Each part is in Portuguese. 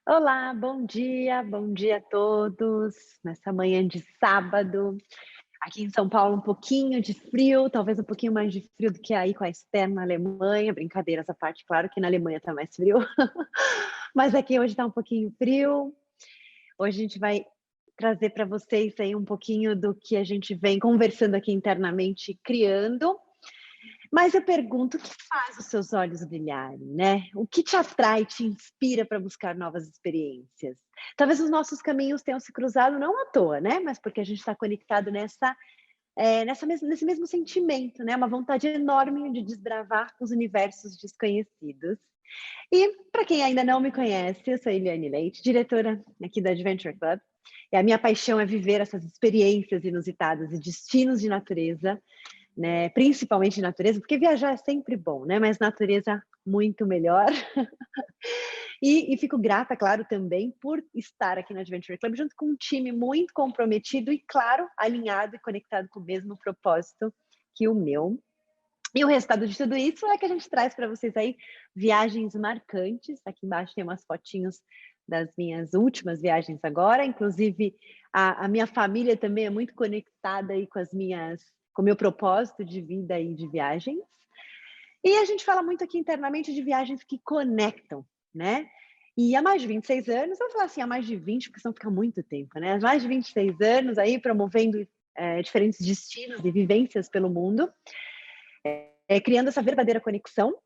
Olá, bom dia a todos, nessa manhã de sábado. Aqui em São Paulo um pouquinho de frio, talvez um pouquinho mais de frio do que aí com a Esther na Alemanha, brincadeiras à parte, claro que na Alemanha tá mais frio, mas aqui hoje tá um pouquinho frio. Hoje a gente vai trazer para vocês aí um pouquinho do que a gente vem conversando aqui internamente e criando. Mas eu pergunto, o que faz os seus olhos brilharem, né? O que te atrai, te inspira para buscar novas experiências? Talvez os nossos caminhos tenham se cruzado não à toa, né? Mas porque a gente está conectado nesse mesmo sentimento, né? Uma vontade enorme de desbravar os universos desconhecidos. E para quem ainda não me conhece, eu sou Eliane Leite, diretora aqui da Adventure Club. E a minha paixão é viver essas experiências inusitadas e destinos de natureza, né, principalmente de natureza, porque viajar é sempre bom, né, mas natureza muito melhor. E fico grata, claro, também por estar aqui no Adventure Club junto com um time muito comprometido e, claro, alinhado e conectado com o mesmo propósito que o meu. E o resultado de tudo isso é que a gente traz para vocês aí viagens marcantes. Aqui embaixo tem umas fotinhos das minhas últimas viagens agora, inclusive a minha família também é muito conectada aí com o meu propósito de vida e de viagens. E a gente fala muito aqui internamente de viagens que conectam, né? E há mais de 26 anos, eu vou falar assim, há mais de 20, porque senão fica muito tempo, né? Há mais de 26 anos aí promovendo diferentes destinos e vivências pelo mundo, criando essa verdadeira conexão,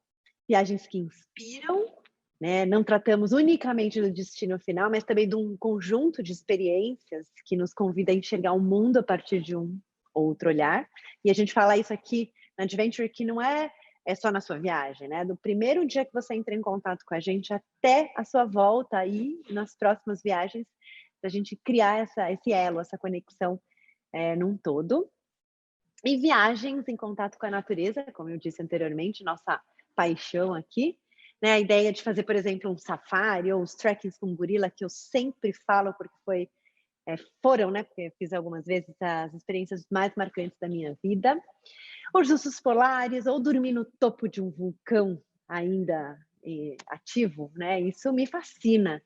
viagens que inspiram, né? Não tratamos unicamente do destino final, mas também de um conjunto de experiências que nos convida a enxergar o mundo a partir de um outro olhar. E a gente fala isso aqui na Adventure, que não é só na sua viagem, né? Do primeiro dia que você entra em contato com a gente até a sua volta aí nas próximas viagens, a gente criar esse elo, essa conexão num todo. E viagens em contato com a natureza, como eu disse anteriormente, nossa paixão aqui, né? A ideia de fazer, por exemplo, um safari ou os trekkings com gorila, que eu sempre falo, porque foram, né? Porque eu fiz algumas vezes as experiências mais marcantes da minha vida. Os ursos polares, ou dormir no topo de um vulcão ainda ativo, né? Isso me fascina.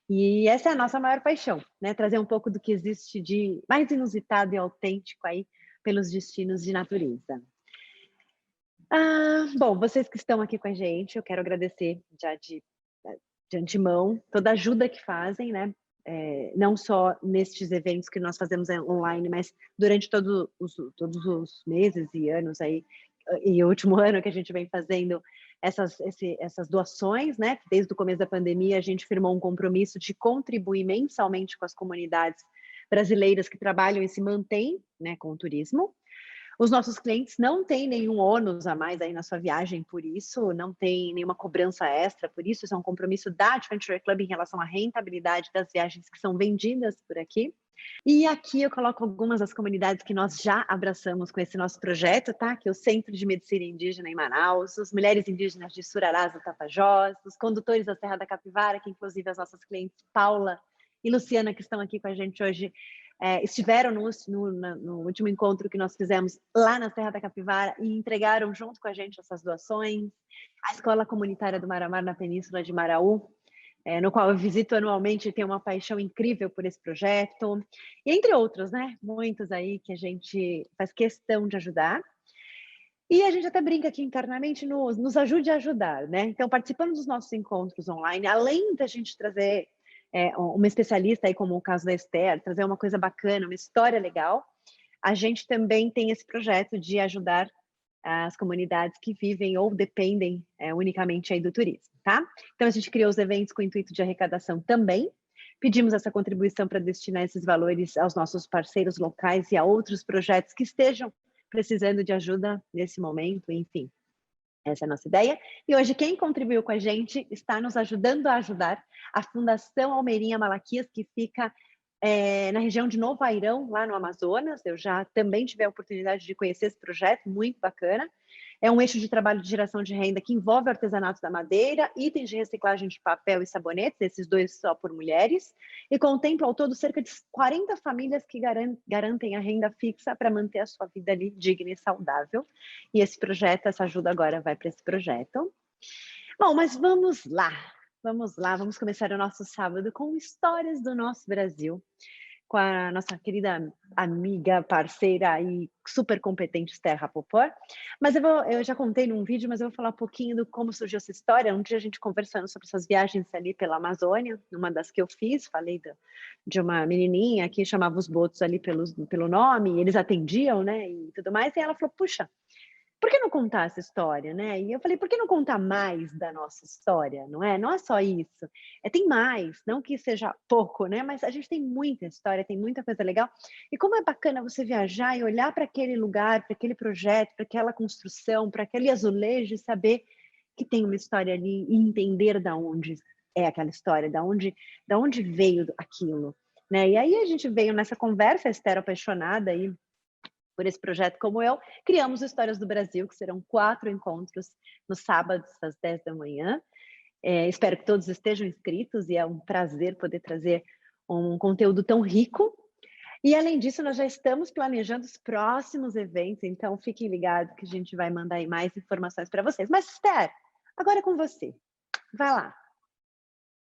E essa é a nossa maior paixão, né? Trazer um pouco do que existe de mais inusitado e autêntico aí pelos destinos de natureza. Bom, vocês que estão aqui com a gente, eu quero agradecer já de antemão toda a ajuda que fazem, né? Não só nestes eventos que nós fazemos online, mas durante todos os meses e anos aí, e o último ano que a gente vem fazendo essas doações, né? Desde o começo da pandemia, a gente firmou um compromisso de contribuir mensalmente com as comunidades brasileiras que trabalham e se mantêm, né, com o turismo. Os nossos clientes não têm nenhum ônus a mais aí na sua viagem por isso, não tem nenhuma cobrança extra por isso, isso é um compromisso da Adventure Club em relação à rentabilidade das viagens que são vendidas por aqui. E aqui eu coloco algumas das comunidades que nós já abraçamos com esse nosso projeto, tá? Que é o Centro de Medicina Indígena em Manaus, as mulheres indígenas de Surarás do Tapajós, os condutores da Serra da Capivara, que inclusive as nossas clientes Paula e Luciana, que estão aqui com a gente hoje, estiveram no último encontro que nós fizemos lá na Serra da Capivara e entregaram junto com a gente essas doações. A Escola Comunitária do Maramar na Península de Maraú, no qual eu visito anualmente e tenho uma paixão incrível por esse projeto. E entre outros, né? Muitos aí que a gente faz questão de ajudar. E a gente até brinca aqui internamente, nos ajude a ajudar, né? Então, participando dos nossos encontros online, além da gente trazer uma especialista aí, como o caso da Esther, trazer uma coisa bacana, uma história legal, a gente também tem esse projeto de ajudar as comunidades que vivem ou dependem unicamente aí do turismo, tá? Então, a gente criou os eventos com o intuito de arrecadação também, pedimos essa contribuição para destinar esses valores aos nossos parceiros locais e a outros projetos que estejam precisando de ajuda nesse momento, enfim. Essa é a nossa ideia. E hoje quem contribuiu com a gente está nos ajudando a ajudar a Fundação Almeirinha Malaquias, que fica na região de Novo Airão, lá no Amazonas. Eu já também tive a oportunidade de conhecer esse projeto, muito bacana. É um eixo de trabalho de geração de renda que envolve artesanato da madeira, itens de reciclagem de papel e sabonetes, esses dois só por mulheres, e contempla ao todo cerca de 40 famílias que garantem a renda fixa para manter a sua vida ali digna e saudável. E esse projeto, essa ajuda agora vai para esse projeto. Bom, mas vamos lá. Vamos lá, vamos começar o nosso sábado com histórias do nosso Brasil, com a nossa querida amiga, parceira e super competente Esther Rapoport. Mas eu já contei num vídeo, mas eu vou falar um pouquinho do como surgiu essa história. Um dia a gente conversando sobre essas viagens ali pela Amazônia, numa das que eu fiz, falei de uma menininha que chamava os botos ali pelo nome, e eles atendiam, né, e tudo mais, e ela falou, puxa, por que não contar essa história, né? E eu falei, por que não contar mais da nossa história, não é? Não é só isso, tem mais, não que seja pouco, né? Mas a gente tem muita história, tem muita coisa legal. E como é bacana você viajar e olhar para aquele lugar, para aquele projeto, para aquela construção, para aquele azulejo e saber que tem uma história ali e entender da onde é aquela história, da onde veio aquilo, né? E aí a gente veio nessa conversa, a Esther apaixonada aí por esse projeto como eu, criamos Histórias do Brasil, que serão 4 encontros nos sábados às 10 da manhã. Espero que todos estejam inscritos e é um prazer poder trazer um conteúdo tão rico. E além disso, nós já estamos planejando os próximos eventos, então fiquem ligados que a gente vai mandar aí mais informações para vocês. Mas, Esther, agora é com você. Vai lá.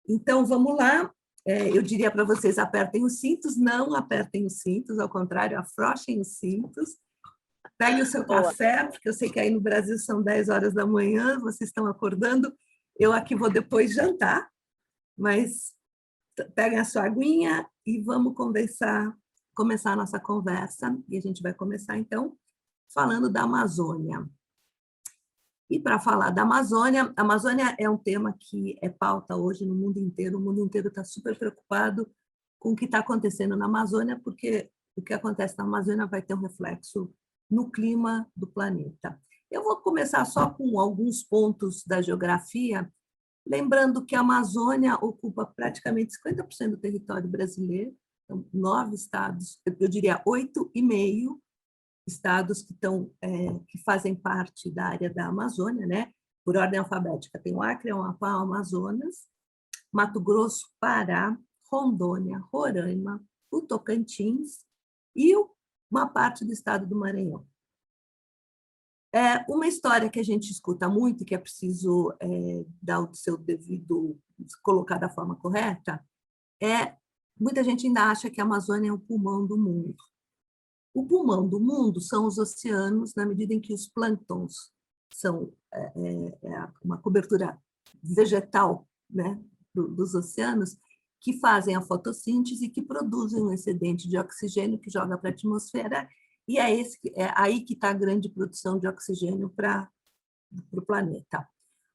Então, vamos lá. Eu diria para vocês, apertem os cintos, não apertem os cintos, ao contrário, afrouxem os cintos. Peguem o seu Boa. café, porque eu sei que aí no Brasil são 10 horas da manhã, vocês estão acordando. Eu aqui vou depois jantar, mas peguem a sua aguinha e vamos começar a nossa conversa. E a gente vai começar, então, falando da Amazônia. E para falar da Amazônia, a Amazônia é um tema que é pauta hoje no mundo inteiro. O mundo inteiro está super preocupado com o que está acontecendo na Amazônia, porque o que acontece na Amazônia vai ter um reflexo no clima do planeta. Eu vou começar só com alguns pontos da geografia, lembrando que a Amazônia ocupa praticamente 50% do território brasileiro, então, 9 estados, eu diria 8,5 estados que fazem parte da área da Amazônia, né? Por ordem alfabética, tem o Acre, o Amapá, o Amazonas, Mato Grosso, Pará, Rondônia, Roraima, o Tocantins e uma parte do estado do Maranhão. Uma história que a gente escuta muito e que é preciso dar o seu devido, colocar da forma correta, muita gente ainda acha que a Amazônia é o pulmão do mundo. O pulmão do mundo são os oceanos, na medida em que os plânctons são uma cobertura vegetal, né, dos oceanos, que fazem a fotossíntese e que produzem um excedente de oxigênio que joga para a atmosfera, e é aí que está a grande produção de oxigênio para o planeta.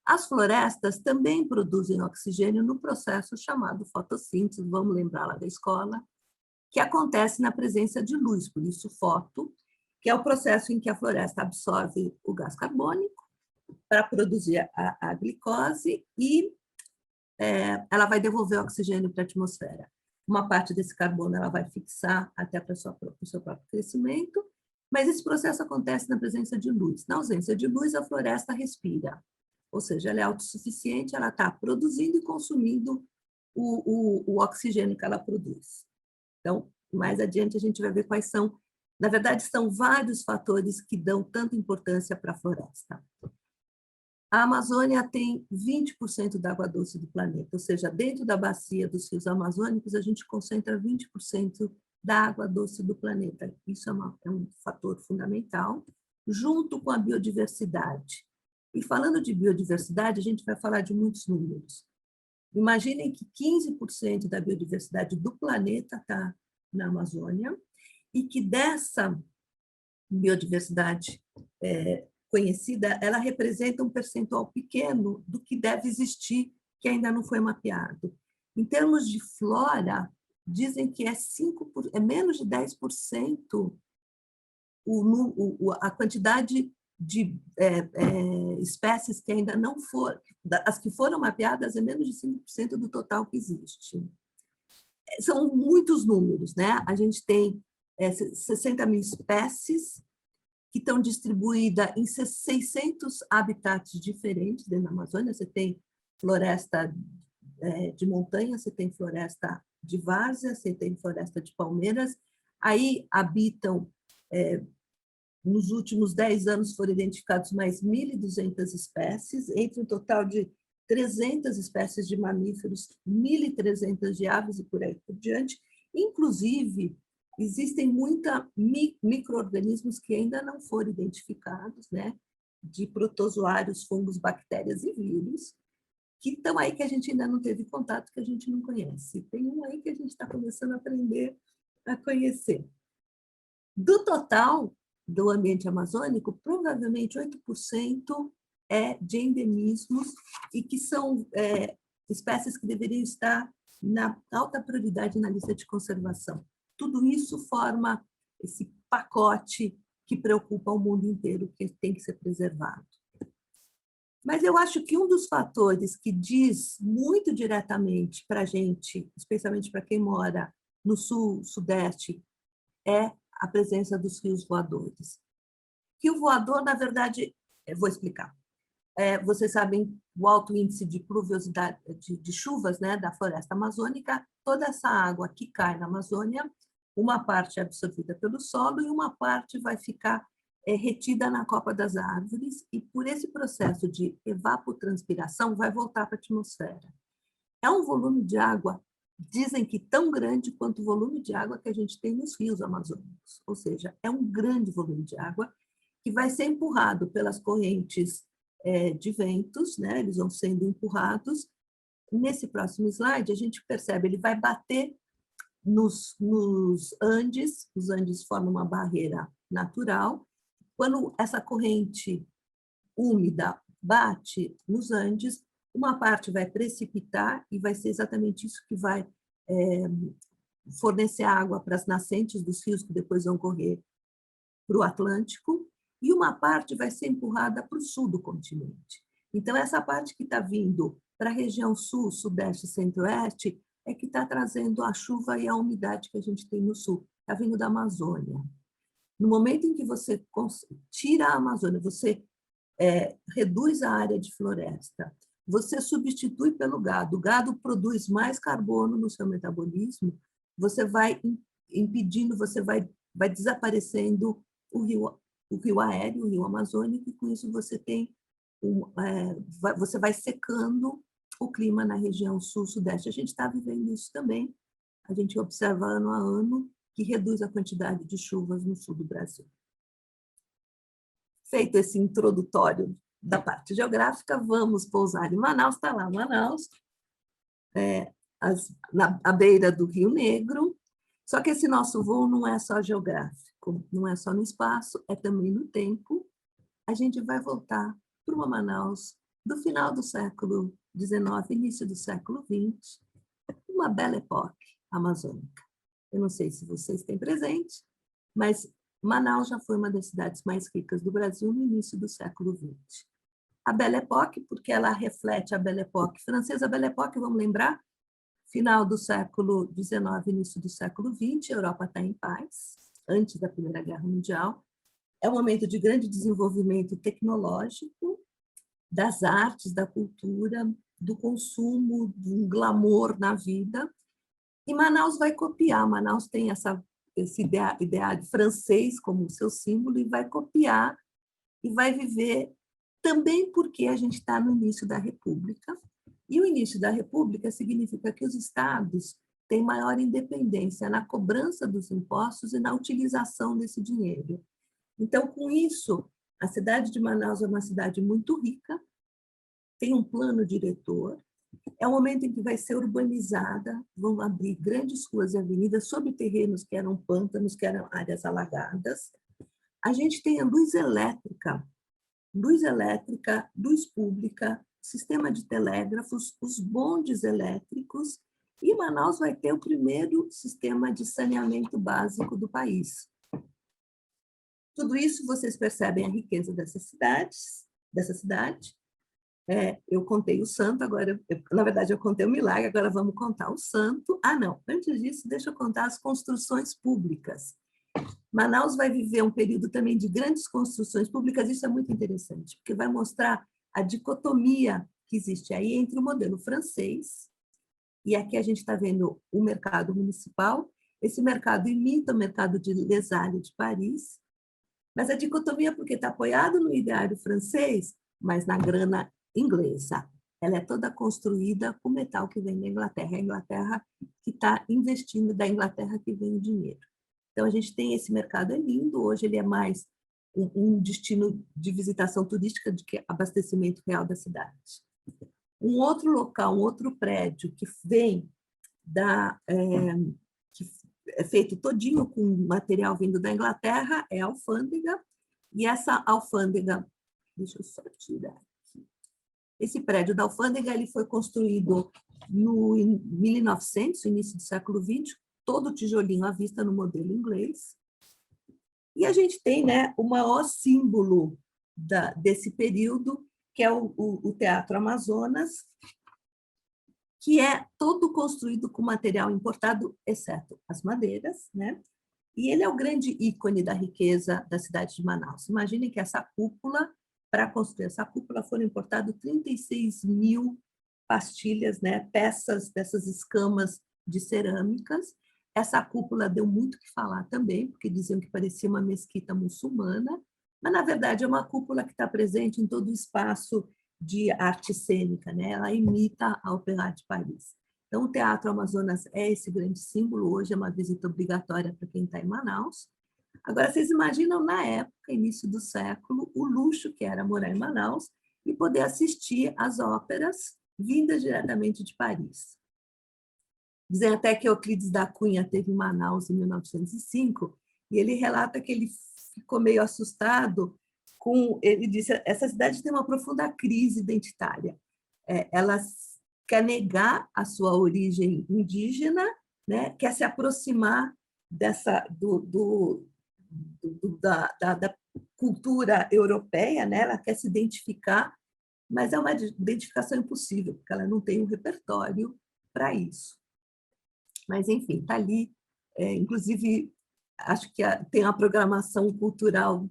As florestas também produzem oxigênio no processo chamado fotossíntese, vamos lembrar lá da escola, que acontece na presença de luz, por isso foto, que é o processo em que a floresta absorve o gás carbônico para produzir a glicose e ela vai devolver o oxigênio para a atmosfera. Uma parte desse carbono ela vai fixar até para o seu próprio crescimento, mas esse processo acontece na presença de luz. Na ausência de luz, a floresta respira, ou seja, ela é autossuficiente, ela está produzindo e consumindo o oxigênio que ela produz. Então, mais adiante a gente vai ver quais são. Na verdade, são vários fatores que dão tanta importância para a floresta. A Amazônia tem 20% da água doce do planeta, ou seja, dentro da bacia dos rios amazônicos, a gente concentra 20% da água doce do planeta. Isso é um fator fundamental, junto com a biodiversidade. E falando de biodiversidade, a gente vai falar de muitos números. Imaginem que 15% da biodiversidade do planeta está na Amazônia e que dessa biodiversidade conhecida, ela representa um percentual pequeno do que deve existir, que ainda não foi mapeado. Em termos de flora, dizem que é menos de 10% a quantidade de espécies que ainda não foram, as que foram mapeadas é menos de 5% do total que existe. São muitos números, né? A gente tem 60 mil espécies que estão distribuídas em 600 habitats diferentes dentro da Amazônia. Você tem floresta de montanha, você tem floresta de várzea, você tem floresta de palmeiras. Aí habitam, nos últimos 10 anos foram identificados mais 1.200 espécies, entre um total de 300 espécies de mamíferos, 1.300 de aves e por aí por diante. Inclusive, existem muitos micro-organismos que ainda não foram identificados, né? De protozoários, fungos, bactérias e vírus, que estão aí que a gente ainda não teve contato, que a gente não conhece. Tem um aí que a gente está começando a aprender a conhecer. Do total do ambiente amazônico, provavelmente 8% é de endemismos e que são espécies que deveriam estar na alta prioridade na lista de conservação. Tudo isso forma esse pacote que preocupa o mundo inteiro, que tem que ser preservado. Mas eu acho que um dos fatores que diz muito diretamente para a gente, especialmente para quem mora no sul, sudeste, é a presença dos rios voadores. Rio voador, na verdade, eu vou explicar. Vocês sabem o alto índice de pluviosidade, de chuvas, né, da floresta amazônica, toda essa água que cai na Amazônia, uma parte é absorvida pelo solo e uma parte vai ficar retida na copa das árvores e por esse processo de evapotranspiração vai voltar para a atmosfera. É um volume de água, dizem que tão grande quanto o volume de água que a gente tem nos rios amazônicos, ou seja, é um grande volume de água que vai ser empurrado pelas correntes de ventos, né? Eles vão sendo empurrados. Nesse próximo slide, a gente percebe, ele vai bater nos Andes, os Andes formam uma barreira natural. Quando essa corrente úmida bate nos Andes, uma parte vai precipitar e vai ser exatamente isso que vai fornecer água para as nascentes dos rios que depois vão correr para o Atlântico, e uma parte vai ser empurrada para o sul do continente. Então, essa parte que está vindo para a região sul, sudeste e centro-oeste é que está trazendo a chuva e a umidade que a gente tem no sul. Está vindo da Amazônia. No momento em que você tira a Amazônia, você reduz a área de floresta, você substitui pelo gado, o gado produz mais carbono no seu metabolismo, você vai impedindo, você vai desaparecendo o rio aéreo, o rio amazônico, e com isso você tem você vai secando o clima na região sul-sudeste. A gente está vivendo isso também, a gente observa ano a ano que reduz a quantidade de chuvas no sul do Brasil. Feito esse introdutório da parte geográfica, vamos pousar em Manaus. Está lá Manaus, à beira do Rio Negro. Só que esse nosso voo não é só geográfico, não é só no espaço, é também no tempo. A gente vai voltar para uma Manaus do final do século XIX, início do século XX, uma bela época amazônica. Eu não sei se vocês têm presente, mas Manaus já foi uma das cidades mais ricas do Brasil no início do século XX. A Belle Époque, porque ela reflete a Belle Époque francesa. A Belle Époque, vamos lembrar, final do século XIX, início do século XX, a Europa está em paz, antes da Primeira Guerra Mundial. É um momento de grande desenvolvimento tecnológico, das artes, da cultura, do consumo, do glamour na vida. E Manaus vai copiar. Manaus tem esse ideário francês como seu símbolo e vai copiar e vai viver também porque a gente está no início da República. E o início da República significa que os estados têm maior independência na cobrança dos impostos e na utilização desse dinheiro. Então, com isso, a cidade de Manaus é uma cidade muito rica, tem um plano diretor, é um momento em que vai ser urbanizada, vão abrir grandes ruas e avenidas sobre terrenos que eram pântanos, que eram áreas alagadas. A gente tem a luz elétrica, luz pública, sistema de telégrafos, os bondes elétricos, e Manaus vai ter o primeiro sistema de saneamento básico do país. Tudo isso vocês percebem a riqueza dessa cidade. Eu contei o santo, agora, na verdade, eu contei o milagre, agora vamos contar o santo. Não, antes disso, deixa eu contar as construções públicas. Manaus vai viver um período também de grandes construções públicas, isso é muito interessante, porque vai mostrar a dicotomia que existe aí entre o modelo francês, e aqui a gente está vendo o mercado municipal, esse mercado imita o mercado de Les Halles de Paris, mas a dicotomia porque está apoiado no ideário francês, mas na grana inglesa. ela é toda construída com metal que vem da Inglaterra. É a Inglaterra que está investindo, da Inglaterra que vem o dinheiro. Então, a gente tem esse mercado, é lindo. Hoje ele é mais um destino de visitação turística do que abastecimento real da cidade. Um outro local, um outro prédio que vem que é feito todinho com material vindo da Inglaterra é a alfândega, e essa alfândega, deixa eu só tirar aqui, esse prédio da alfândega ele foi construído no 1900, início do século XX, todo tijolinho à vista no modelo inglês, e a gente tem, né, o maior símbolo desse período, que é o Teatro Amazonas, que é todo construído com material importado, exceto as madeiras, né? E ele é o grande ícone da riqueza da cidade de Manaus. Imaginem que essa cúpula, para construir essa cúpula, foram importadas 36 mil pastilhas, né? Peças dessas escamas de cerâmicas. Essa cúpula deu muito o que falar também, porque diziam que parecia uma mesquita muçulmana, mas, na verdade, é uma cúpula que está presente em todo o espaço de arte cênica, né? Ela imita a Opéra de Paris. Então, o Teatro Amazonas é esse grande símbolo, hoje é uma visita obrigatória para quem está em Manaus. Agora, vocês imaginam, na época, início do século, o luxo que era morar em Manaus e poder assistir às óperas vindas diretamente de Paris. Dizem até que Euclides da Cunha esteve em Manaus em 1905, e ele relata que ele ficou meio assustado ele disse, essa cidade tem uma profunda crise identitária. Ela quer negar a sua origem indígena, né? Quer se aproximar da cultura europeia, né? Ela quer se identificar, mas é uma identificação impossível, porque ela não tem um repertório para isso. Mas, enfim, está ali. Inclusive, acho que tem uma programação cultural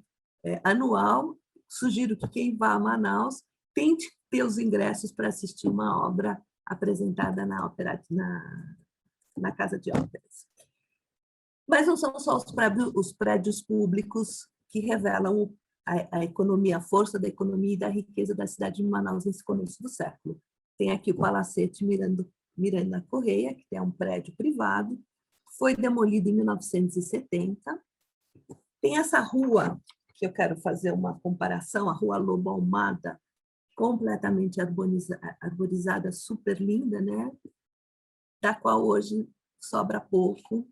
anual. Sugiro que quem vá a Manaus tente ter os ingressos para assistir uma obra apresentada na Casa de Óperas. Mas não são só os prédios públicos que revelam a economia, a força da economia e da riqueza da cidade de Manaus nesse começo do século. Tem aqui o Palacete Miranda Correia, que é um prédio privado, foi demolido em 1970. Tem essa rua, que eu quero fazer uma comparação, a Rua Lobo Almada, completamente arborizada, super linda, né? Da qual hoje sobra pouco.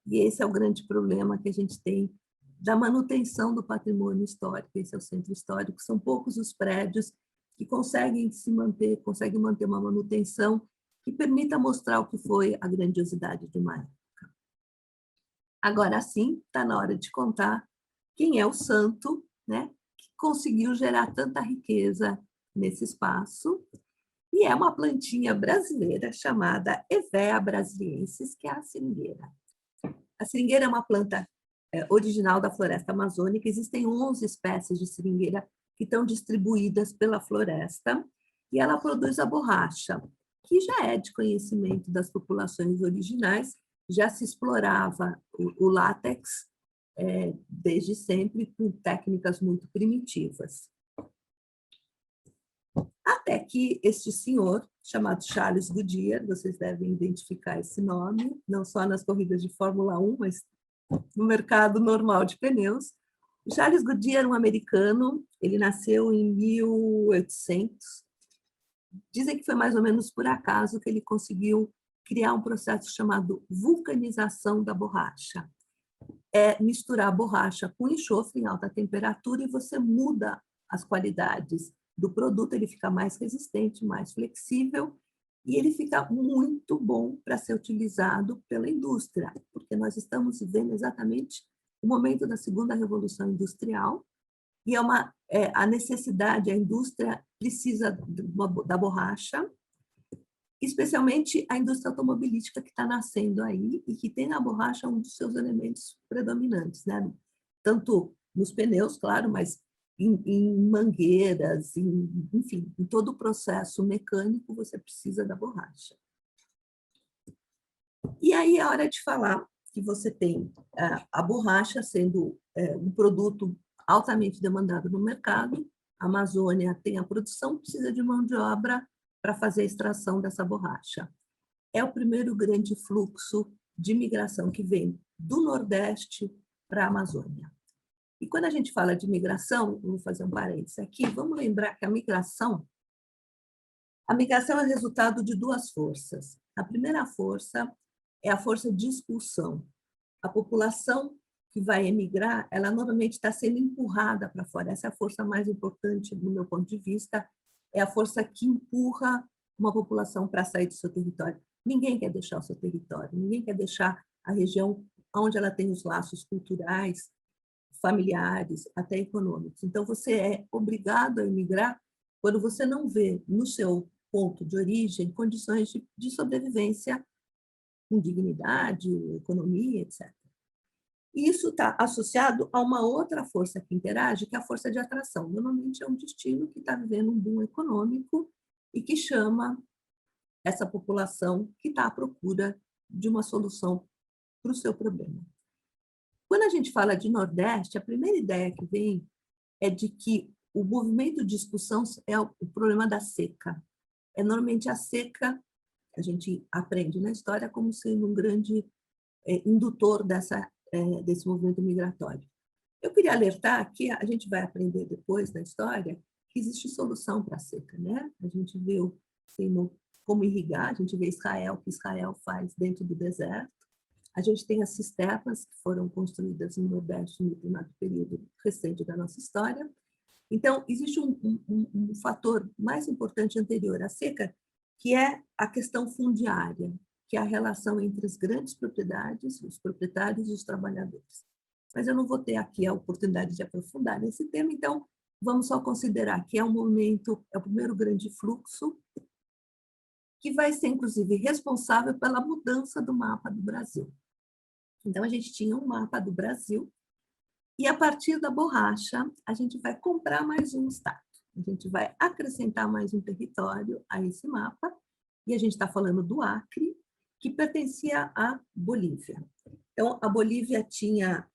E esse é o grande problema que a gente tem da manutenção do patrimônio histórico. Esse é o centro histórico. São poucos os prédios que conseguem manter uma manutenção que permita mostrar o que foi a grandiosidade de uma época. Agora sim, está na hora de contar quem é o santo, né, que conseguiu gerar tanta riqueza nesse espaço. E é uma plantinha brasileira chamada Hevea brasiliensis, que é a seringueira. A seringueira é uma planta original da floresta amazônica. Existem 11 espécies de seringueira que estão distribuídas pela floresta, e ela produz a borracha, que já é de conhecimento das populações originais. Já se explorava o látex desde sempre, com técnicas muito primitivas. Até que este senhor, chamado Charles Goodyear, vocês devem identificar esse nome, não só nas corridas de Fórmula 1, mas no mercado normal de pneus. O Charles Goodyear, um americano, ele nasceu em 1800. Dizem que foi mais ou menos por acaso que ele conseguiu criar um processo chamado vulcanização da borracha. É misturar a borracha com enxofre em alta temperatura e você muda as qualidades do produto, ele fica mais resistente, mais flexível, e ele fica muito bom para ser utilizado pela indústria, porque nós estamos vivendo exatamente o momento da segunda revolução industrial, e a necessidade, a indústria precisa da borracha, especialmente a indústria automobilística que está nascendo aí e que tem na borracha um dos seus elementos predominantes, né? Tanto nos pneus, claro, mas em mangueiras, enfim, em todo o processo mecânico você precisa da borracha. E aí é hora de falar que você tem a borracha sendo um produto altamente demandado no mercado. A Amazônia tem a produção, precisa de mão de obra para fazer a extração dessa borracha. É o primeiro grande fluxo de migração que vem do Nordeste para a Amazônia. E quando a gente fala de migração, vou fazer um parênteses aqui, vamos lembrar que a migração é o resultado de duas forças. A primeira força é a força de expulsão. A população que vai emigrar, ela normalmente está sendo empurrada para fora. Essa é a força mais importante, do meu ponto de vista, é a força que empurra uma população para sair do seu território. Ninguém quer deixar o seu território, ninguém quer deixar a região onde ela tem os laços culturais, familiares, até econômicos. Então, você é obrigado a emigrar quando você não vê no seu ponto de origem condições de sobrevivência com dignidade, economia, etc. E isso está associado a uma outra força que interage, que é a força de atração. Normalmente é um destino que está vivendo um boom econômico e que chama essa população que está à procura de uma solução para o seu problema. Quando a gente fala de Nordeste, a primeira ideia que vem é de que o movimento de expulsão é o problema da seca. É normalmente a seca, a gente aprende na história como sendo um grande indutor desse movimento migratório. Eu queria alertar que a gente vai aprender depois na história que existe solução para a seca, né? A gente viu assim, como irrigar, a gente vê Israel, o que Israel faz dentro do deserto. A gente tem as cisternas que foram construídas no Nordeste no determinado período recente da nossa história. Então, existe um fator mais importante anterior à seca, que é a questão fundiária, que é a relação entre as grandes propriedades, os proprietários e os trabalhadores. Mas eu não vou ter aqui a oportunidade de aprofundar nesse tema, então vamos só considerar que é um momento, é o primeiro grande fluxo, que vai ser, inclusive, responsável pela mudança do mapa do Brasil. Então, a gente tinha um mapa do Brasil, e a partir da borracha, a gente vai comprar mais um estado. A gente vai acrescentar mais um território a esse mapa, e a gente está falando do Acre, que pertencia à Bolívia. Então, a Bolívia tinha...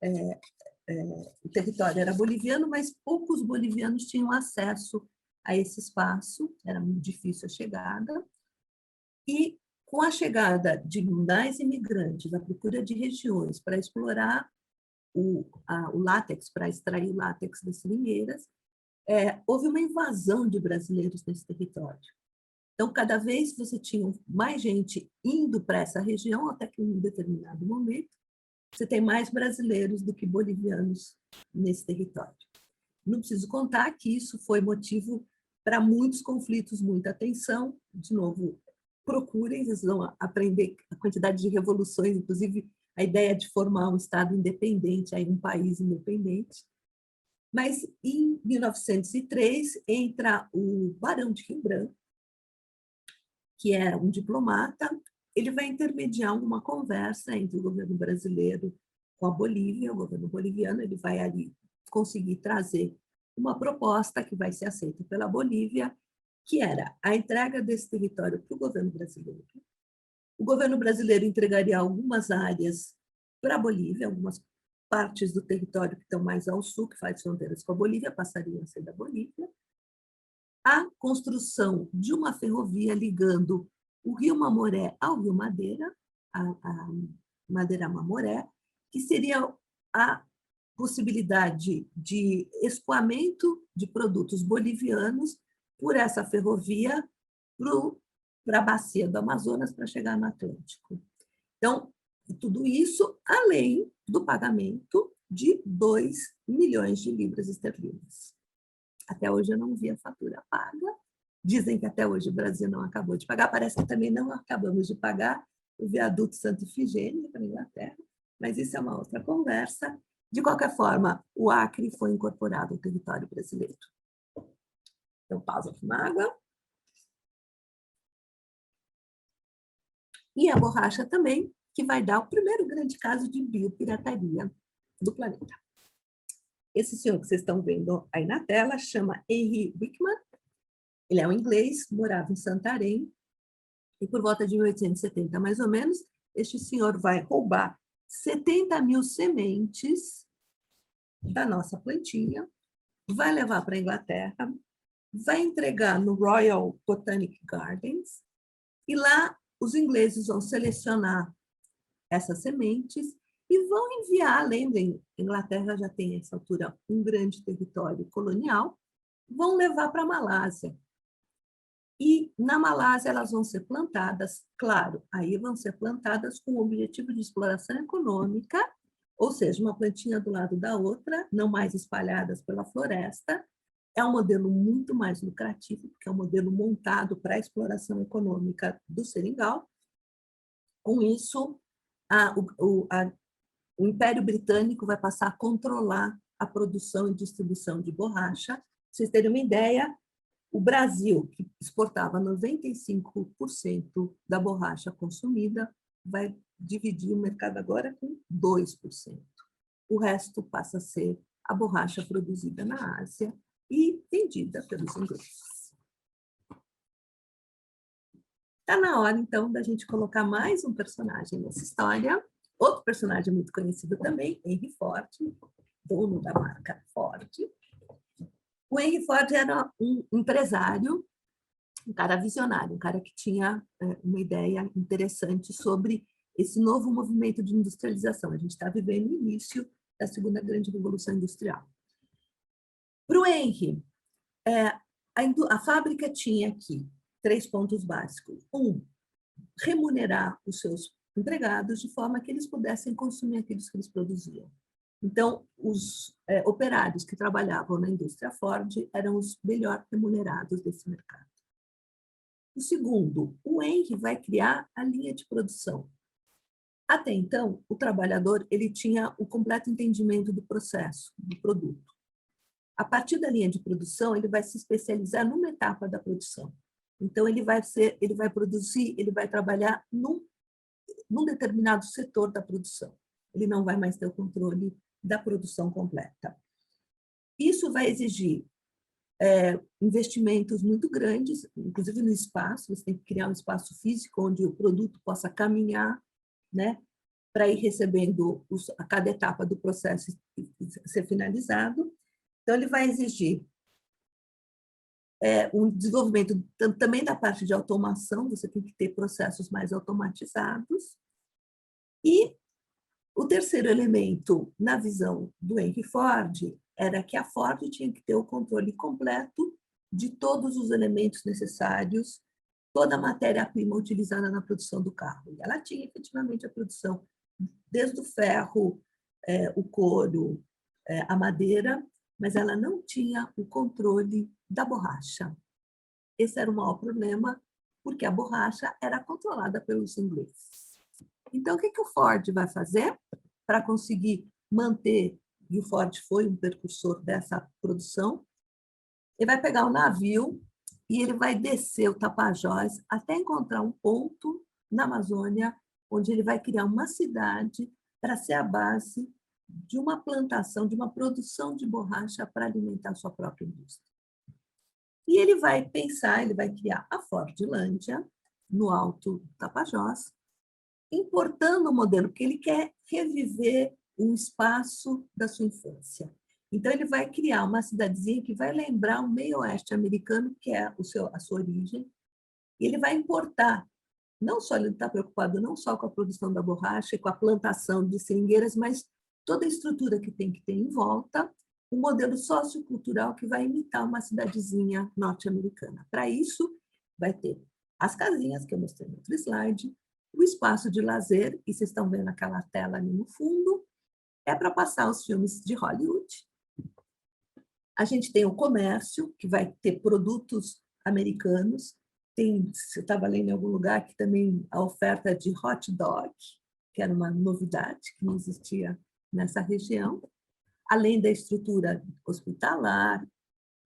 o território era boliviano, mas poucos bolivianos tinham acesso a esse espaço, era muito difícil a chegada. E com a chegada de mais imigrantes, a procura de regiões para explorar o látex, para extrair látex das seringueiras, houve uma invasão de brasileiros nesse território. Então, cada vez você tinha mais gente indo para essa região, até que em um determinado momento, você tem mais brasileiros do que bolivianos nesse território. Não preciso contar que isso foi motivo para muitos conflitos, muita tensão. De novo, procurem, vocês vão aprender a quantidade de revoluções, inclusive a ideia de formar um Estado independente, aí um país independente. Mas, em 1903, entra o Barão de Rio Branco, que é um diplomata, ele vai intermediar uma conversa entre o governo brasileiro com a Bolívia, o governo boliviano, ele vai ali conseguir trazer uma proposta que vai ser aceita pela Bolívia, que era a entrega desse território para o governo brasileiro. O governo brasileiro entregaria algumas áreas para a Bolívia, algumas partes do território que estão mais ao sul, que faz fronteiras com a Bolívia, passariam a ser da Bolívia. A construção de uma ferrovia ligando o Rio Mamoré ao Rio Madeira, a Madeira Mamoré, que seria a possibilidade de escoamento de produtos bolivianos por essa ferrovia para a bacia do Amazonas para chegar no Atlântico. Então, tudo isso além do pagamento de 2 milhões de libras esterlinas. Até hoje eu não vi a fatura paga. Dizem que até hoje o Brasil não acabou de pagar. Parece que também não acabamos de pagar o viaduto Santa Ifigênia para a Inglaterra, mas isso é uma outra conversa. De qualquer forma, o Acre foi incorporado ao território brasileiro. Então, pausa para uma água. E a borracha também, que vai dar o primeiro grande caso de biopirataria do planeta. Esse senhor que vocês estão vendo aí na tela chama Henry Wickman. Ele é um inglês, morava em Santarém, e por volta de 1870, mais ou menos, este senhor vai roubar 70 mil sementes da nossa plantinha, vai levar para a Inglaterra, vai entregar no Royal Botanic Gardens, e lá os ingleses vão selecionar essas sementes e vão enviar, lembrem, a Inglaterra já tem, a essa altura, um grande território colonial, vão levar para a Malásia. E na Malásia elas vão ser plantadas, claro, aí vão ser plantadas com o objetivo de exploração econômica, ou seja, uma plantinha do lado da outra, não mais espalhadas pela floresta. É um modelo muito mais lucrativo, porque é um modelo montado para a exploração econômica do seringal. Com isso, o Império Britânico vai passar a controlar a produção e distribuição de borracha. Para vocês terem uma ideia, o Brasil, que exportava 95% da borracha consumida, vai dividir o mercado agora com 2%. O resto passa a ser a borracha produzida na Ásia e vendida pelos ingleses. Está na hora, então, da gente colocar mais um personagem nessa história. Outro personagem muito conhecido também, Henry Ford, dono da marca Ford. O Henry Ford era um empresário, um cara visionário, um cara que tinha uma ideia interessante sobre esse novo movimento de industrialização. A gente está vivendo o início da segunda grande revolução industrial. Para o Henry, a fábrica tinha aqui 3 pontos básicos. 1, remunerar os seus empregados de forma que eles pudessem consumir aquilo que eles produziam. Então, os operários que trabalhavam na indústria Ford eram os melhor remunerados desse mercado. O segundo, o Henry vai criar a linha de produção. Até então, o trabalhador ele tinha o completo entendimento do processo, do produto. A partir da linha de produção, ele vai se especializar numa etapa da produção. Então, ele vai produzir, ele vai trabalhar num determinado setor da produção. Ele não vai mais ter o controle da produção completa. Isso vai exigir investimentos muito grandes, inclusive no espaço. Você tem que criar um espaço físico onde o produto possa caminhar, né, para ir recebendo a cada etapa do processo ser finalizado. Então, ele vai exigir um desenvolvimento também da parte de automação, você tem que ter processos mais automatizados. E o terceiro elemento, na visão do Henry Ford, era que a Ford tinha que ter o controle completo de todos os elementos necessários, toda a matéria-prima utilizada na produção do carro. E ela tinha efetivamente a produção, desde o ferro, o couro, a madeira, mas ela não tinha o controle da borracha. Esse era o maior problema, porque a borracha era controlada pelos ingleses. Então, o que o Ford vai fazer para conseguir manter, e o Ford foi um precursor dessa produção? Ele vai pegar um navio e ele vai descer o Tapajós até encontrar um ponto na Amazônia, onde ele vai criar uma cidade para ser a base de uma plantação, de uma produção de borracha para alimentar a sua própria indústria. E ele vai pensar, ele vai criar a Fordlândia, no Alto Tapajós, importando o modelo, porque ele quer reviver um espaço da sua infância. Então, ele vai criar uma cidadezinha que vai lembrar o meio oeste americano, que é a sua origem, e ele vai importar. Não só ele está preocupado não só com a produção da borracha e com a plantação de seringueiras, mas toda a estrutura que tem em volta, um modelo sociocultural que vai imitar uma cidadezinha norte-americana. Para isso, vai ter as casinhas, que eu mostrei no outro slide, o espaço de lazer, e vocês estão vendo aquela tela ali no fundo, é para passar os filmes de Hollywood. A gente tem o comércio, que vai ter produtos americanos. Eu estava lendo em algum lugar que também a oferta de hot dog, que era uma novidade que não existia nessa região, além da estrutura hospitalar,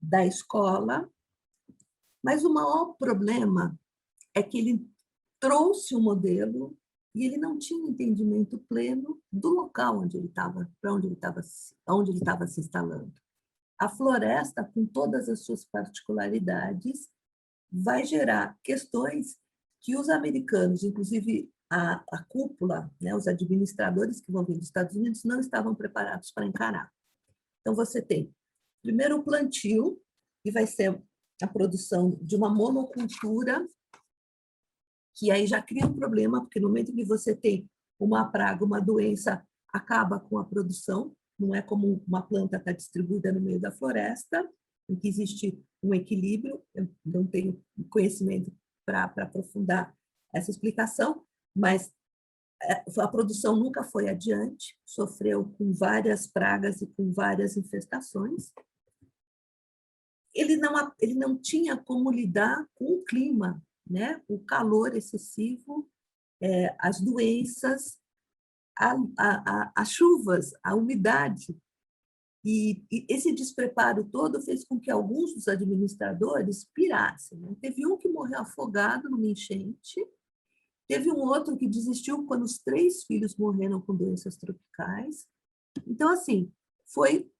da escola. Mas o maior problema é que ele trouxe um modelo e ele não tinha entendimento pleno do local onde ele estava, para onde ele estava se instalando. A floresta, com todas as suas particularidades, vai gerar questões que os americanos, inclusive a cúpula, né, os administradores que vão vir dos Estados Unidos, não estavam preparados para encarar. Então, você tem, primeiro, o plantio, que vai ser a produção de uma monocultura, que aí já cria um problema, porque no momento que você tem uma praga, uma doença, acaba com a produção, não é como uma planta está distribuída no meio da floresta, em que existe um equilíbrio. Eu não tenho conhecimento para aprofundar essa explicação, mas a produção nunca foi adiante, sofreu com várias pragas e com várias infestações. Ele não tinha como lidar com o clima, né? O calor excessivo, as doenças, as chuvas, a umidade. E esse despreparo todo fez com que alguns dos administradores pirassem, né? Teve um que morreu afogado numa enchente, teve um outro que desistiu quando os 3 filhos morreram com doenças tropicais. Então, assim, foi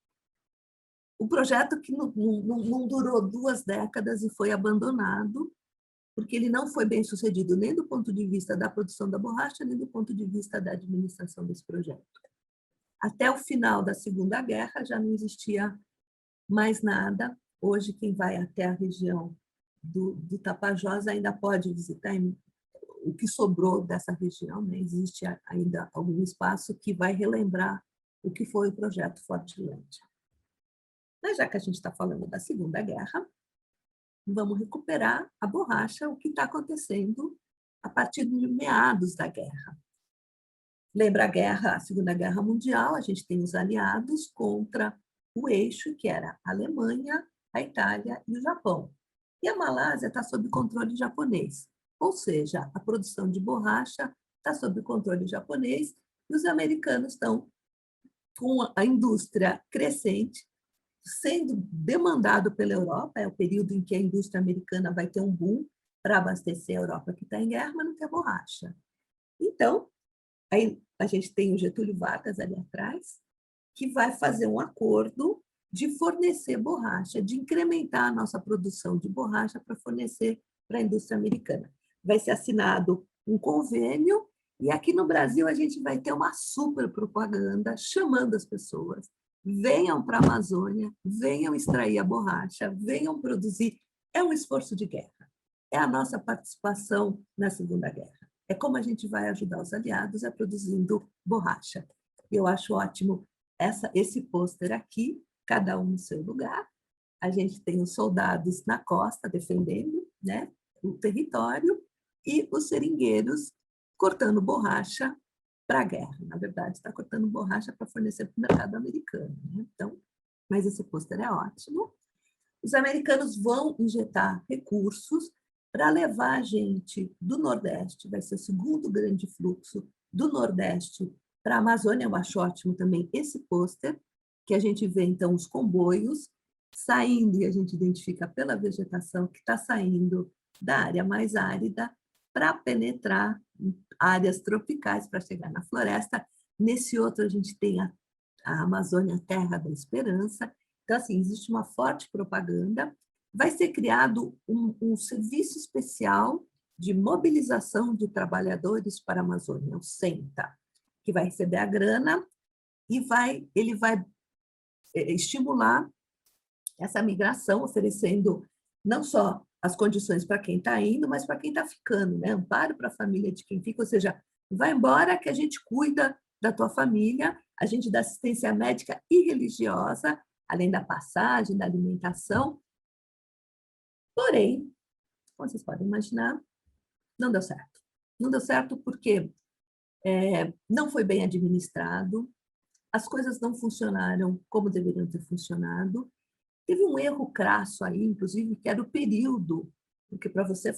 um projeto que não durou 2 décadas e foi abandonado, porque ele não foi bem sucedido nem do ponto de vista da produção da borracha, nem do ponto de vista da administração desse projeto. Até o final da Segunda Guerra já não existia mais nada. Hoje, quem vai até a região do Tapajós ainda pode visitar o que sobrou dessa região, né? Existe ainda algum espaço que vai relembrar o que foi o projeto Fortilândia. Mas já que a gente está falando da Segunda Guerra, vamos recuperar a borracha, o que está acontecendo a partir de meados da guerra. Lembra a Segunda Guerra Mundial, a gente tem os aliados contra o eixo, que era a Alemanha, a Itália e o Japão. E a Malásia está sob controle japonês, ou seja, a produção de borracha está sob controle japonês e os americanos estão com a indústria crescente, sendo demandado pela Europa, é o período em que a indústria americana vai ter um boom para abastecer a Europa que está em guerra, mas não quer borracha. Então, aí a gente tem o Getúlio Vargas ali atrás, que vai fazer um acordo de fornecer borracha, de incrementar a nossa produção de borracha para fornecer para a indústria americana. Vai ser assinado um convênio e aqui no Brasil a gente vai ter uma super propaganda chamando as pessoas. Venham para a Amazônia, venham extrair a borracha, venham produzir. É um esforço de guerra. É a nossa participação na Segunda Guerra. É como a gente vai ajudar os aliados produzindo borracha. Eu acho ótimo esse pôster aqui, cada um no seu lugar. A gente tem os soldados na costa defendendo, né, o território e os seringueiros cortando borracha para a guerra. Na verdade, está cortando borracha para fornecer para o mercado americano, né? Então, mas esse pôster é ótimo. Os americanos vão injetar recursos para levar a gente do Nordeste, vai ser o segundo grande fluxo do Nordeste para a Amazônia. Eu acho ótimo também esse pôster, que a gente vê, então, os comboios saindo, e a gente identifica pela vegetação que está saindo da área mais árida para penetrar áreas tropicais, para chegar na floresta. Nesse outro, a gente tem a Amazônia, Terra da Esperança. Então, assim, existe uma forte propaganda. Vai ser criado um serviço especial de mobilização de trabalhadores para a Amazônia, o SENTA, que vai receber a grana e ele vai estimular essa migração, oferecendo não só as condições para quem está indo, mas para quem está ficando, né? Amparo para a família de quem fica, ou seja, vai embora que a gente cuida da tua família, a gente dá assistência médica e religiosa, além da passagem, da alimentação. Porém, como vocês podem imaginar, não deu certo. Não deu certo porque não foi bem administrado, as coisas não funcionaram como deveriam ter funcionado. Teve um erro crasso aí, inclusive, que era o período, porque para você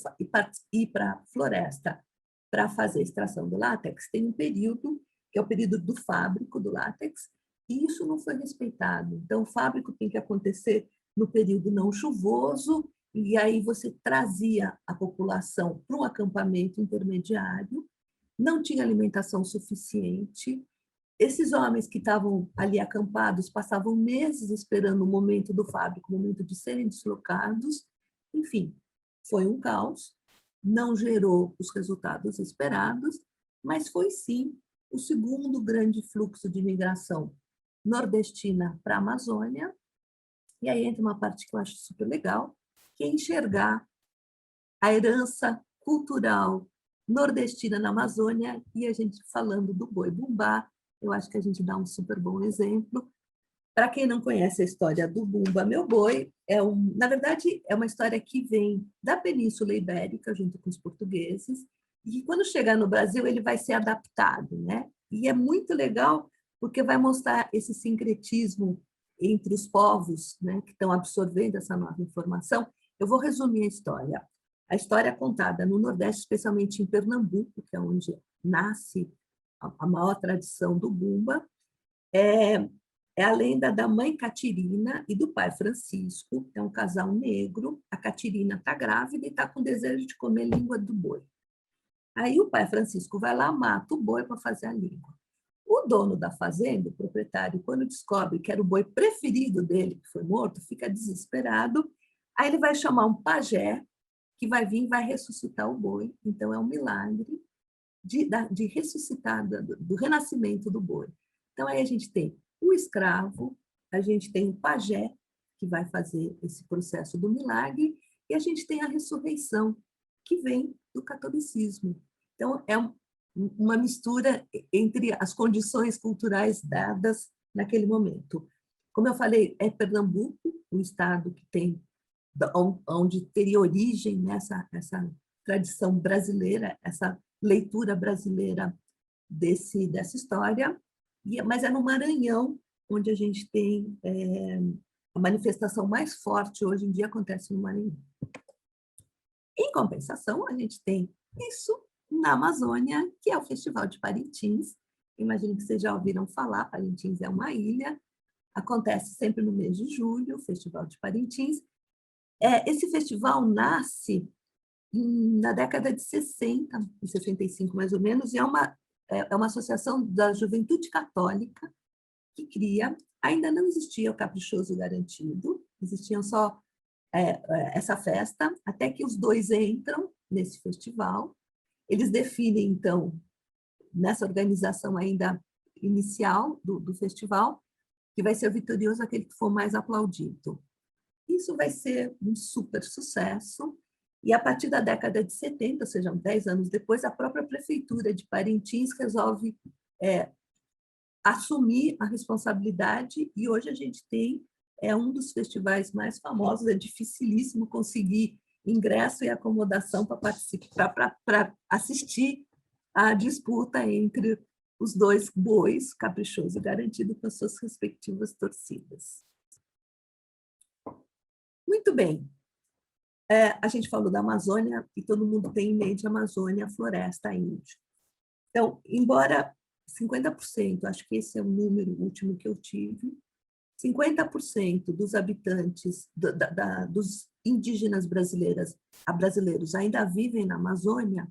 ir para a floresta para fazer a extração do látex, tem um período, que é o período do fábrico do látex, e isso não foi respeitado. Então, o fábrico tem que acontecer no período não chuvoso, e aí você trazia a população para um acampamento intermediário, não tinha alimentação suficiente. Esses homens que estavam ali acampados passavam meses esperando o momento do fábrico, o momento de serem deslocados. Enfim, foi um caos, não gerou os resultados esperados, mas foi sim o segundo grande fluxo de migração nordestina para a Amazônia. E aí entra uma parte que eu acho super legal, que é enxergar a herança cultural nordestina na Amazônia, e a gente falando do boi-bumbá, eu acho que a gente dá um super bom exemplo. Para quem não conhece a história do Bumba Meu Boi, na verdade, é uma história que vem da Península Ibérica, junto com os portugueses, e que quando chegar no Brasil, ele vai ser adaptado, né? E é muito legal, porque vai mostrar esse sincretismo entre os povos, né, que estão absorvendo essa nova informação. Eu vou resumir a história. A história é contada no Nordeste, especialmente em Pernambuco, que é onde nasce a maior tradição do Bumba. É a lenda da mãe Catirina e do pai Francisco, é um casal negro. A Catirina está grávida e está com desejo de comer língua do boi. Aí o pai Francisco vai lá, mata o boi para fazer a língua. O dono da fazenda, o proprietário, quando descobre que era o boi preferido dele, que foi morto, fica desesperado. Aí ele vai chamar um pajé, que vai vir e vai ressuscitar o boi. Então, é um milagre de ressuscitar, do renascimento do boi. Então, aí a gente tem o escravo, a gente tem o pajé, que vai fazer esse processo do milagre, e a gente tem a ressurreição, que vem do catolicismo. Então, é uma mistura entre as condições culturais dadas naquele momento. Como eu falei, é Pernambuco, um estado que tem, onde teria origem nessa essa tradição brasileira, essa leitura brasileira dessa história, mas é no Maranhão onde a gente tem a manifestação mais forte hoje em dia acontece no Maranhão. Em compensação, a gente tem isso na Amazônia, que é o Festival de Parintins. Imagino que vocês já ouviram falar, Parintins é uma ilha, acontece sempre no mês de julho, o Festival de Parintins. Esse festival nasce na década de 60, em 65 mais ou menos, e é uma associação da juventude católica que cria. Ainda não existia o Caprichoso Garantido, existiam só essa festa, até que os dois entram nesse festival. Eles definem, então, nessa organização ainda inicial do festival, que vai ser vitorioso aquele que for mais aplaudido. Isso vai ser um super sucesso, e a partir da década de 70, ou seja, 10 anos depois, a própria prefeitura de Parintins resolve assumir a responsabilidade, e hoje a gente tem um dos festivais mais famosos. É dificilíssimo conseguir ingresso e acomodação para participar, para assistir à disputa entre os dois bois, Caprichoso e Garantido, com as suas respectivas torcidas. Muito bem. A gente falou da Amazônia e todo mundo tem em mente a Amazônia, a floresta índia. Então, embora 50%, acho que esse é o número último que eu tive, 50% dos habitantes, dos indígenas brasileiros ainda vivem na Amazônia,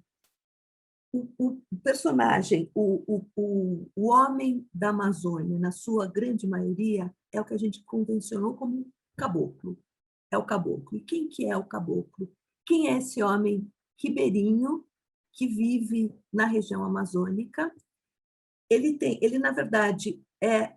o personagem, o homem da Amazônia, na sua grande maioria, é o que a gente convencionou como caboclo. É o caboclo. E quem que é o caboclo? Quem é esse homem ribeirinho que vive na região amazônica? Ele na verdade, é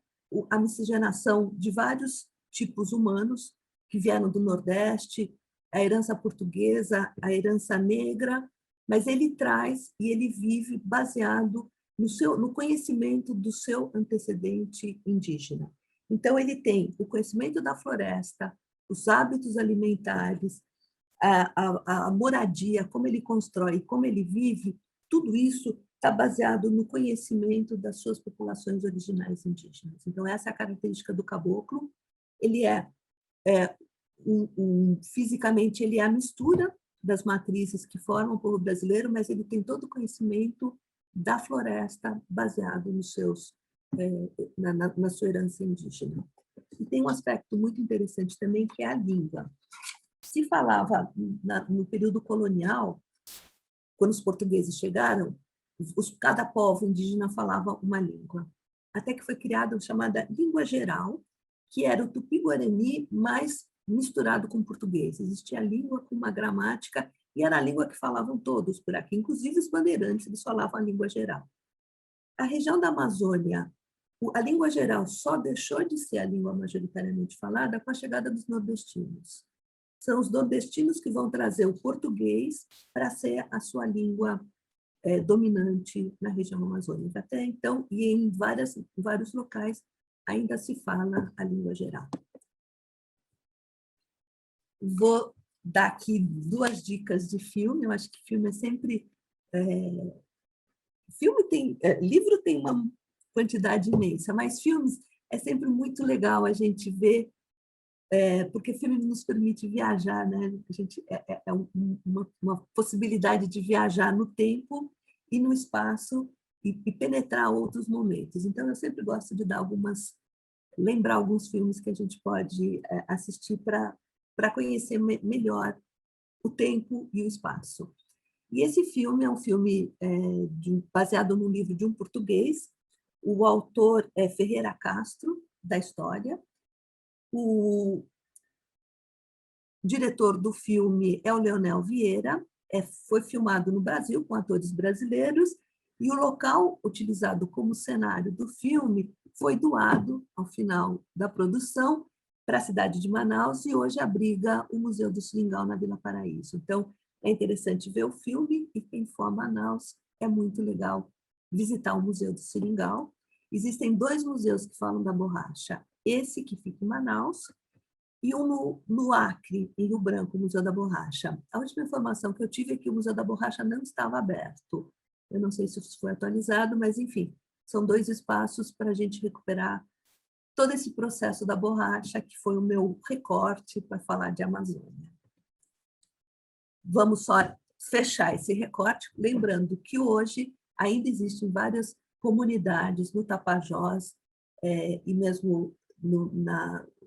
a miscigenação de vários tipos humanos que vieram do Nordeste, a herança portuguesa, a herança negra, mas ele traz e ele vive baseado no conhecimento do seu antecedente indígena. Então, ele tem o conhecimento da floresta, os hábitos alimentares, a moradia, como ele constrói, como ele vive, tudo isso está baseado no conhecimento das suas populações originais indígenas. Então, essa é a característica do caboclo. Ele fisicamente, ele é a mistura das matrizes que formam o povo brasileiro, mas ele tem todo o conhecimento da floresta baseado na sua herança indígena. E tem um aspecto muito interessante também, que é a língua. Se falava, no período colonial, quando os portugueses chegaram, cada povo indígena falava uma língua. Até que foi criada a chamada língua geral, que era o tupi-guarani mais misturado com português. Existia a língua com uma gramática, e era a língua que falavam todos por aqui, inclusive os bandeirantes, eles falavam a língua geral. A região da Amazônia, a língua geral só deixou de ser a língua majoritariamente falada com a chegada dos nordestinos. são os nordestinos que vão trazer o português para ser a sua língua dominante na região amazônica. Até então, e em vários locais, ainda se fala a língua geral. Vou dar aqui 2 dicas de filme. Eu acho que filme é sempre... livro tem uma quantidade imensa, mas filmes é sempre muito legal a gente ver, porque filme nos permite viajar, né? A gente, uma possibilidade de viajar no tempo e no espaço e penetrar outros momentos. Então, eu sempre gosto de dar lembrar alguns filmes que a gente pode assistir para conhecer melhor o tempo e o espaço. E esse filme é um filme baseado no livro de um português. O autor é Ferreira Castro, da história. O diretor do filme é o Leonel Vieira. Foi filmado no Brasil, com atores brasileiros, e o local utilizado como cenário do filme foi doado, ao final da produção, para a cidade de Manaus, e hoje abriga o Museu do Seringal, na Vila Paraíso. Então, é interessante ver o filme, e quem for a Manaus, é muito legal visitar o Museu do Seringal. Existem 2 museus que falam da borracha. Esse que fica em Manaus, e um no Acre, em Rio Branco, o Museu da Borracha. A última informação que eu tive é que o Museu da Borracha não estava aberto. Eu não sei se isso foi atualizado, mas, enfim, são 2 espaços para a gente recuperar todo esse processo da borracha, que foi o meu recorte para falar de Amazônia. Vamos só fechar esse recorte, lembrando que hoje ainda existem várias comunidades no Tapajós e mesmo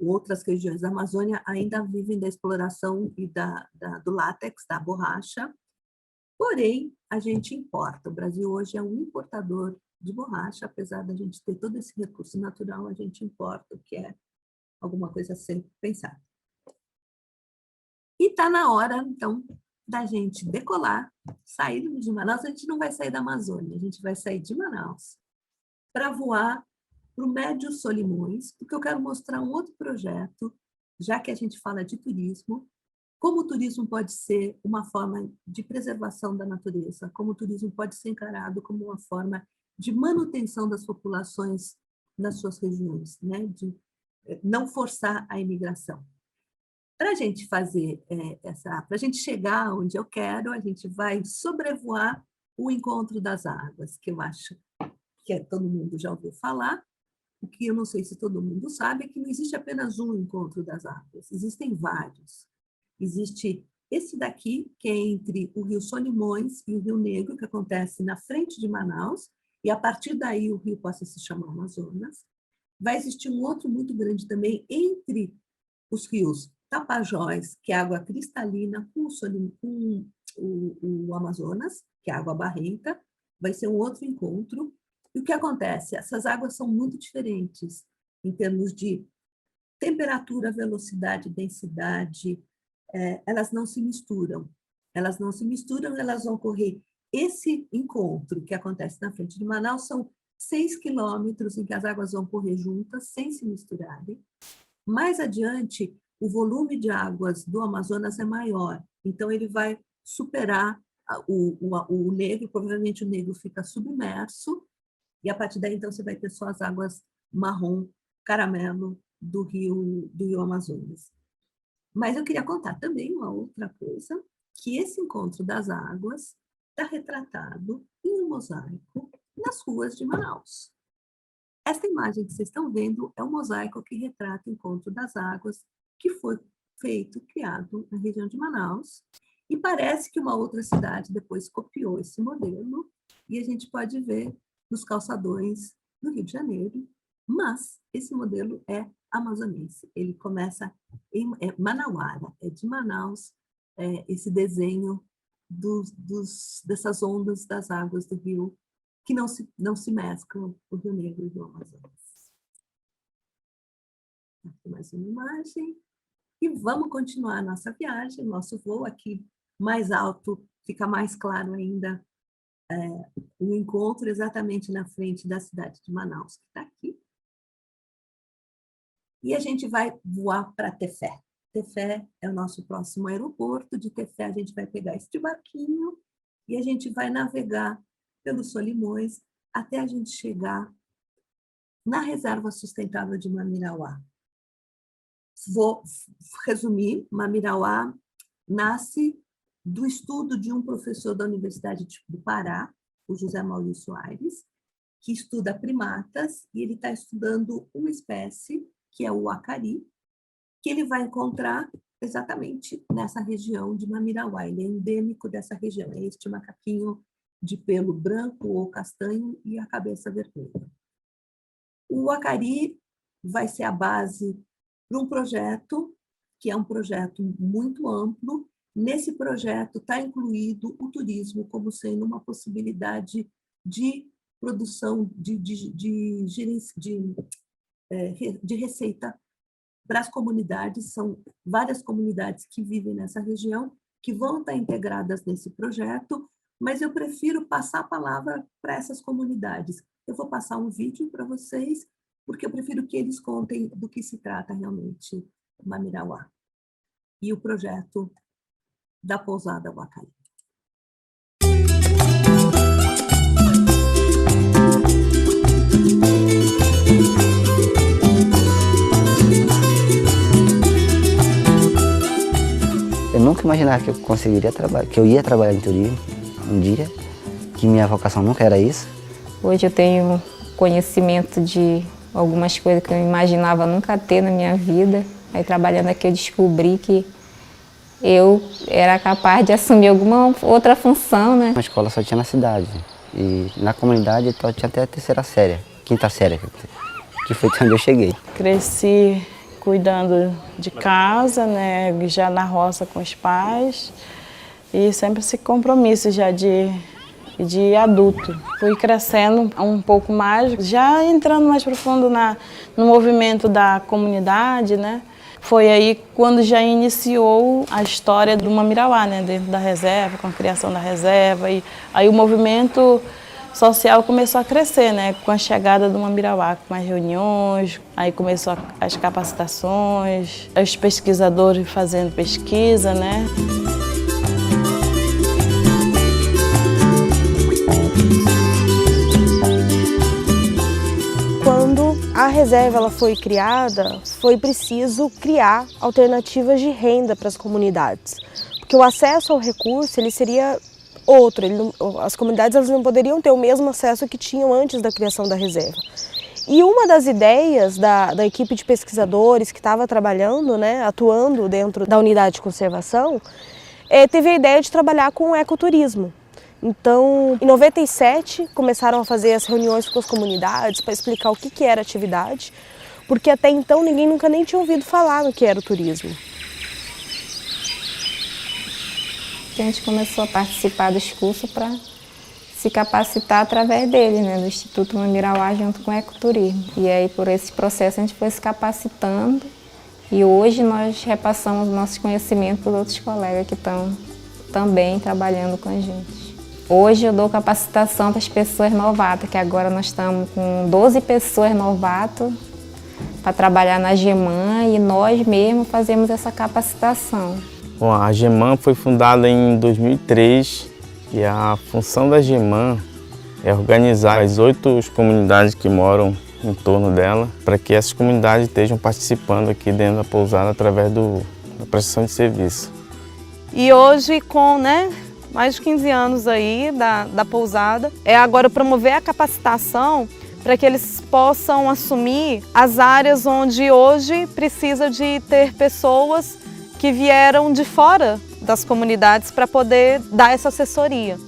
outras regiões da Amazônia ainda vivem da exploração e do látex, da borracha. Porém, a gente importa. O Brasil hoje é um importador de borracha, apesar da gente ter todo esse recurso natural, a gente importa, o que é alguma coisa a ser pensada. E está na hora, então, da gente decolar, sairmos de Manaus. A gente não vai sair da Amazônia, a gente vai sair de Manaus para voar para o Médio Solimões, porque eu quero mostrar um outro projeto, já que a gente fala de turismo, como o turismo pode ser uma forma de preservação da natureza, como o turismo pode ser encarado como uma forma de manutenção das populações nas suas regiões, né? De não forçar a imigração. Para a gente fazer para a gente chegar onde eu quero, a gente vai sobrevoar o Encontro das Águas, que eu acho que todo mundo já ouviu falar. O que eu não sei se todo mundo sabe é que não existe apenas um Encontro das Águas, existem vários. Existe esse daqui, que é entre o Rio Solimões e o Rio Negro, que acontece na frente de Manaus, e a partir daí o rio passa a se chamar Amazonas. Vai existir um outro muito grande também entre os rios Tapajós, que é água cristalina, com o Amazonas, que é água barrenta. Vai ser um outro encontro. E o que acontece? Essas águas são muito diferentes em termos de temperatura, velocidade, densidade. Elas não se misturam. Elas não se misturam, elas vão correr. Esse encontro que acontece na frente de Manaus são 6 quilômetros em que as águas vão correr juntas, sem se misturarem. Mais adiante, o volume de águas do Amazonas é maior, então ele vai superar o Negro, provavelmente o Negro fica submerso, e a partir daí, então, você vai ter só as águas marrom, caramelo do rio Amazonas. Mas eu queria contar também uma outra coisa, que esse encontro das águas está retratado em um mosaico nas ruas de Manaus. Esta imagem que vocês estão vendo é um mosaico que retrata o encontro das águas, que foi criado na região de Manaus, e parece que uma outra cidade depois copiou esse modelo, e a gente pode ver nos calçadões do Rio de Janeiro, mas esse modelo é amazonense. Ele começa em Manauara, é de Manaus, esse desenho dessas ondas das águas do rio, que não se mesclam, o Rio Negro e o Rio Amazonas. Aqui mais uma imagem. E vamos continuar a nossa viagem, nosso voo aqui mais alto, fica mais claro ainda o encontro exatamente na frente da cidade de Manaus, que está aqui. E a gente vai voar para Tefé. Tefé é o nosso próximo aeroporto. De Tefé a gente vai pegar este barquinho e a gente vai navegar pelos Solimões até a gente chegar na Reserva Sustentável de Mamirauá. Vou resumir: Mamirauá nasce do estudo de um professor da Universidade do Pará, o José Maurício Aires, que estuda primatas, e ele está estudando uma espécie, que é o acari, que ele vai encontrar exatamente nessa região de Mamirauá. Ele é endêmico dessa região, é este macaquinho de pelo branco ou castanho e a cabeça vermelha. O acari vai ser a base para um projeto, que é um projeto muito amplo. Nesse projeto está incluído o turismo como sendo uma possibilidade de produção de receita para as comunidades. São várias comunidades que vivem nessa região, que vão estar integradas nesse projeto, mas eu prefiro passar a palavra para essas comunidades. Eu vou passar um vídeo para vocês, porque eu prefiro que eles contem do que se trata realmente Mamirauá e o projeto da pousada Huacari. Eu nunca imaginava que eu conseguiria trabalhar, que eu ia trabalhar em turismo um dia, que minha vocação nunca era isso. Hoje eu tenho conhecimento de algumas coisas que eu imaginava nunca ter na minha vida. Aí trabalhando aqui eu descobri que eu era capaz de assumir alguma outra função, né? A escola só tinha na cidade e na comunidade só tinha até a terceira série, quinta série, que foi onde eu cheguei. Cresci cuidando de casa, né, já na roça com os pais, e sempre esse compromisso já de adulto. Fui crescendo um pouco mais, já entrando mais profundo no movimento da comunidade, né. Foi aí quando já iniciou a história do Mamirauá, né, dentro da reserva, com a criação da reserva, e aí o movimento social começou a crescer, né, com a chegada do Mamirauá, com mais reuniões, aí começou as capacitações, os pesquisadores fazendo pesquisa, né. Quando a reserva ela foi criada, foi preciso criar alternativas de renda para as comunidades, porque o acesso ao recurso ele seria outro. As comunidades elas não poderiam ter o mesmo acesso que tinham antes da criação da reserva. E uma das ideias da equipe de pesquisadores que estava trabalhando, né, atuando dentro da unidade de conservação, teve a ideia de trabalhar com o ecoturismo. Então, em 97, começaram a fazer as reuniões com as comunidades para explicar o que era a atividade, porque até então ninguém nunca nem tinha ouvido falar no que era o turismo. A gente começou a participar dos cursos para se capacitar através dele, né, do Instituto Mamirauá junto com o ecoturismo. E aí, por esse processo, a gente foi se capacitando e hoje nós repassamos nossos conhecimentos para os outros colegas que estão também trabalhando com a gente. Hoje eu dou capacitação para as pessoas novatas, que agora nós estamos com 12 pessoas novatas para trabalhar na GEMAN e nós mesmos fazemos essa capacitação. Bom, a GEMAN foi fundada em 2003 e a função da GEMAN é organizar as 8 comunidades que moram em torno dela para que essas comunidades estejam participando aqui dentro da pousada através da prestação de serviço. E hoje, com mais de 15 anos aí da pousada, é agora promover a capacitação para que eles possam assumir as áreas onde hoje precisa de ter pessoas que vieram de fora das comunidades para poder dar essa assessoria.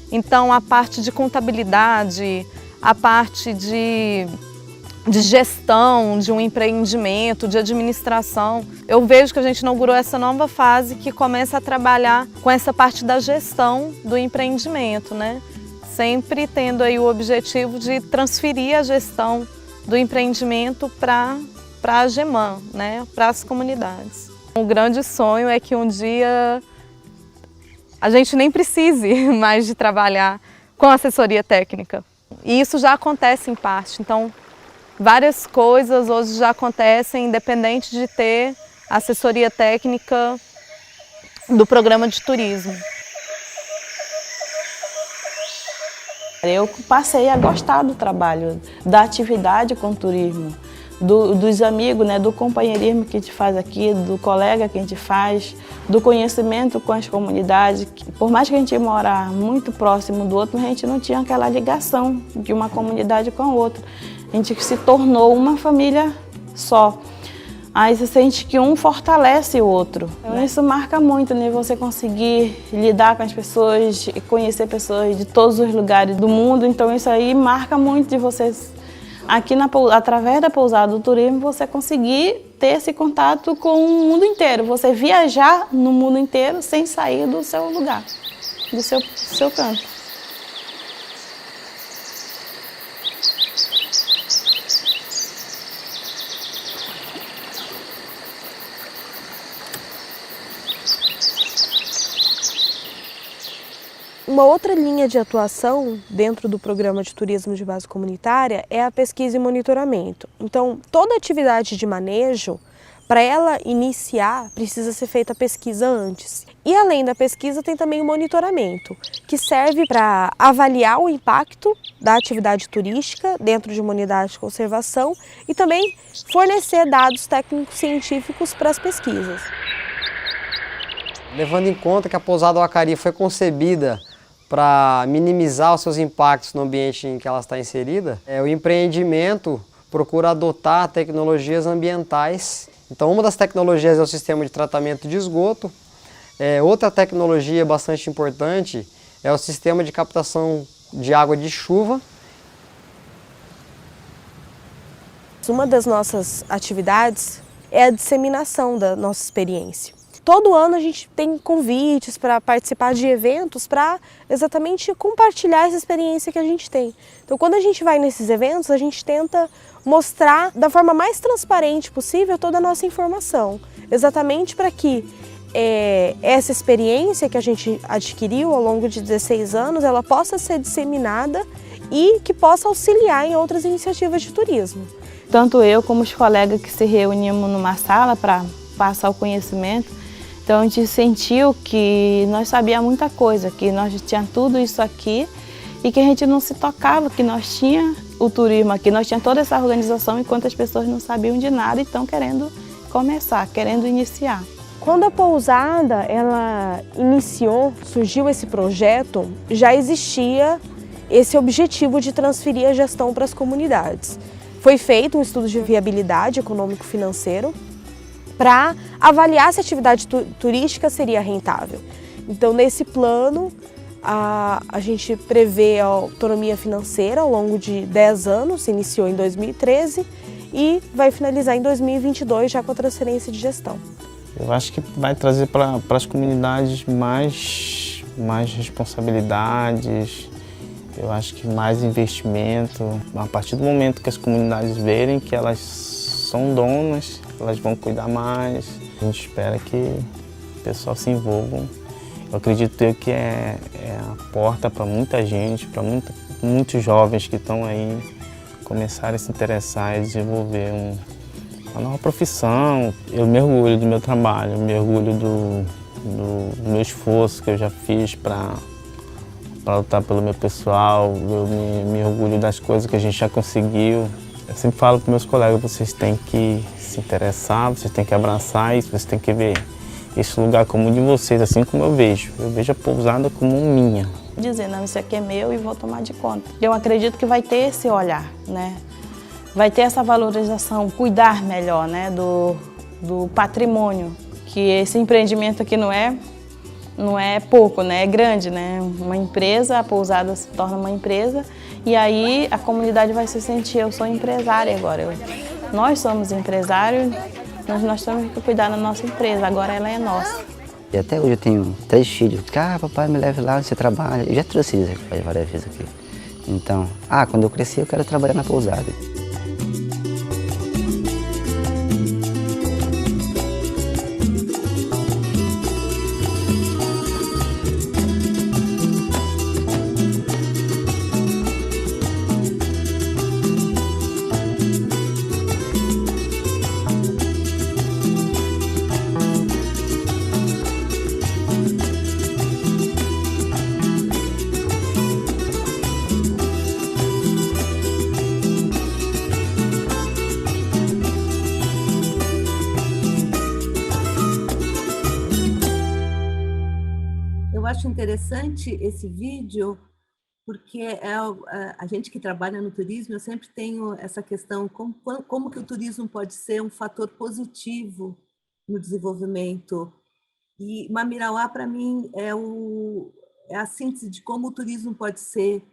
Então, a parte de contabilidade, a parte de gestão de um empreendimento, de administração. Eu vejo que a gente inaugurou essa nova fase que começa a trabalhar com essa parte da gestão do empreendimento, né? Sempre tendo aí o objetivo de transferir a gestão do empreendimento para a GEMAN, né? Para as comunidades. Um grande sonho é que um dia a gente nem precise mais de trabalhar com assessoria técnica. E isso já acontece em parte. Então, várias coisas hoje já acontecem independente de ter assessoria técnica do programa de turismo. Eu passei a gostar do trabalho, da atividade com o turismo, dos amigos, né, do companheirismo que a gente faz aqui, do colega que a gente faz, do conhecimento com as comunidades. Por mais que a gente mora muito próximo do outro, a gente não tinha aquela ligação de uma comunidade com a outra. A gente se tornou uma família só. Aí você sente que um fortalece o outro. Isso marca muito, né? Você conseguir lidar com as pessoas e conhecer pessoas de todos os lugares do mundo. Então isso aí marca muito de vocês, aqui através da pousada do turismo, você conseguir ter esse contato com o mundo inteiro. Você viajar no mundo inteiro sem sair do seu lugar, do seu canto. Uma outra linha de atuação dentro do programa de turismo de base comunitária é a pesquisa e monitoramento. Então, toda atividade de manejo, para ela iniciar, precisa ser feita a pesquisa antes. E além da pesquisa, tem também o monitoramento, que serve para avaliar o impacto da atividade turística dentro de uma unidade de conservação e também fornecer dados técnicos científicos para as pesquisas. Levando em conta que a pousada Wakarí foi concebida para minimizar os seus impactos no ambiente em que ela está inserida, o empreendimento procura adotar tecnologias ambientais. Então, uma das tecnologias é o sistema de tratamento de esgoto. Outra tecnologia bastante importante é o sistema de captação de água de chuva. Uma das nossas atividades é a disseminação da nossa experiência. Todo ano a gente tem convites para participar de eventos para exatamente compartilhar essa experiência que a gente tem. Então, quando a gente vai nesses eventos, a gente tenta mostrar da forma mais transparente possível toda a nossa informação, exatamente para que essa experiência que a gente adquiriu ao longo de 16 anos, ela possa ser disseminada e que possa auxiliar em outras iniciativas de turismo. Tanto eu como os colegas que se reunimos numa sala para passar o conhecimento, então a gente sentiu que nós sabíamos muita coisa, que nós tínhamos tudo isso aqui e que a gente não se tocava, que nós tínhamos o turismo aqui, nós tínhamos toda essa organização enquanto as pessoas não sabiam de nada e estão querendo começar, querendo iniciar. Quando a pousada ela iniciou, surgiu esse projeto, já existia esse objetivo de transferir a gestão para as comunidades. Foi feito um estudo de viabilidade econômico-financeiro para avaliar se a atividade turística seria rentável. Então, nesse plano, a gente prevê a autonomia financeira ao longo de 10 anos, se iniciou em 2013 e vai finalizar em 2022 já com a transferência de gestão. Eu acho que vai trazer para as comunidades mais responsabilidades, eu acho que mais investimento. A partir do momento que as comunidades verem que elas são donas, elas vão cuidar mais. A gente espera que o pessoal se envolva. Eu acredito que é a porta para muita gente, para muitos jovens que estão aí começarem a se interessar e desenvolver uma nova profissão. Eu me orgulho do meu trabalho, eu me orgulho do meu esforço que eu já fiz para lutar pelo meu pessoal, eu me orgulho das coisas que a gente já conseguiu. Eu sempre falo para meus colegas, vocês têm que se interessar, vocês têm que abraçar isso, vocês têm que ver esse lugar como de vocês, assim como eu vejo. Eu vejo a pousada como minha. Dizer, não, isso aqui é meu e vou tomar de conta. Eu acredito que vai ter esse olhar, né? Vai ter essa valorização, cuidar melhor, né, do patrimônio. Que esse empreendimento aqui não é pouco, né? É grande, né? Uma empresa, a pousada se torna uma empresa e aí a comunidade vai se sentir, eu sou empresária agora. Nós somos empresários, nós temos que cuidar da nossa empresa, agora ela é nossa. E até hoje eu tenho 3 filhos. Papai, me leve lá onde você trabalha. Eu já trouxe eles várias vezes aqui. Então, quando eu crescer eu quero trabalhar na pousada. acho interessante esse vídeo, porque a gente que trabalha no turismo, eu sempre tenho essa questão, como que o turismo pode ser um fator positivo no desenvolvimento. E Mamirauá, para mim, é a síntese de como o turismo pode ser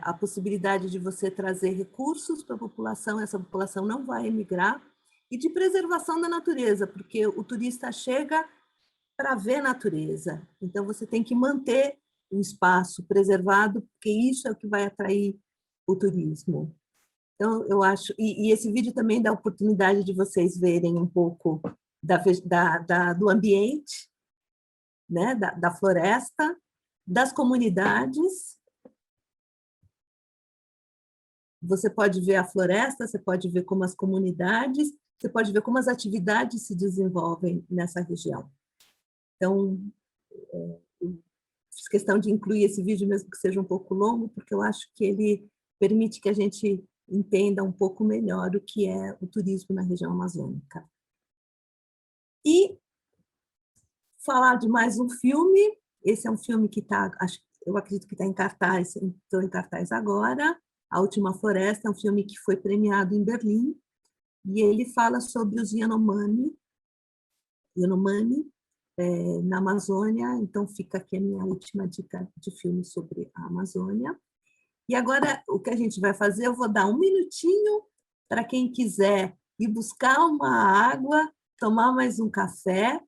a possibilidade de você trazer recursos para a população, essa população não vai emigrar, e de preservação da natureza, porque o turista chega para ver natureza. Então, você tem que manter o espaço preservado, porque isso é o que vai atrair o turismo. Então, eu acho... E esse vídeo também dá a oportunidade de vocês verem um pouco do ambiente, né? da floresta, das comunidades. Você pode ver a floresta, você pode ver como as comunidades, você pode ver como as atividades se desenvolvem nessa região. Então, fiz questão de incluir esse vídeo, mesmo que seja um pouco longo, porque eu acho que ele permite que a gente entenda um pouco melhor o que é o turismo na região amazônica. E falar de mais um filme. Esse é um filme que eu acredito que está em cartaz, entrou em cartaz agora. A Última Floresta é um filme que foi premiado em Berlim, e ele fala sobre os Yanomami na Amazônia. Então fica aqui a minha última dica de filme sobre a Amazônia. E agora o que a gente vai fazer, eu vou dar um minutinho para quem quiser ir buscar uma água, tomar mais um café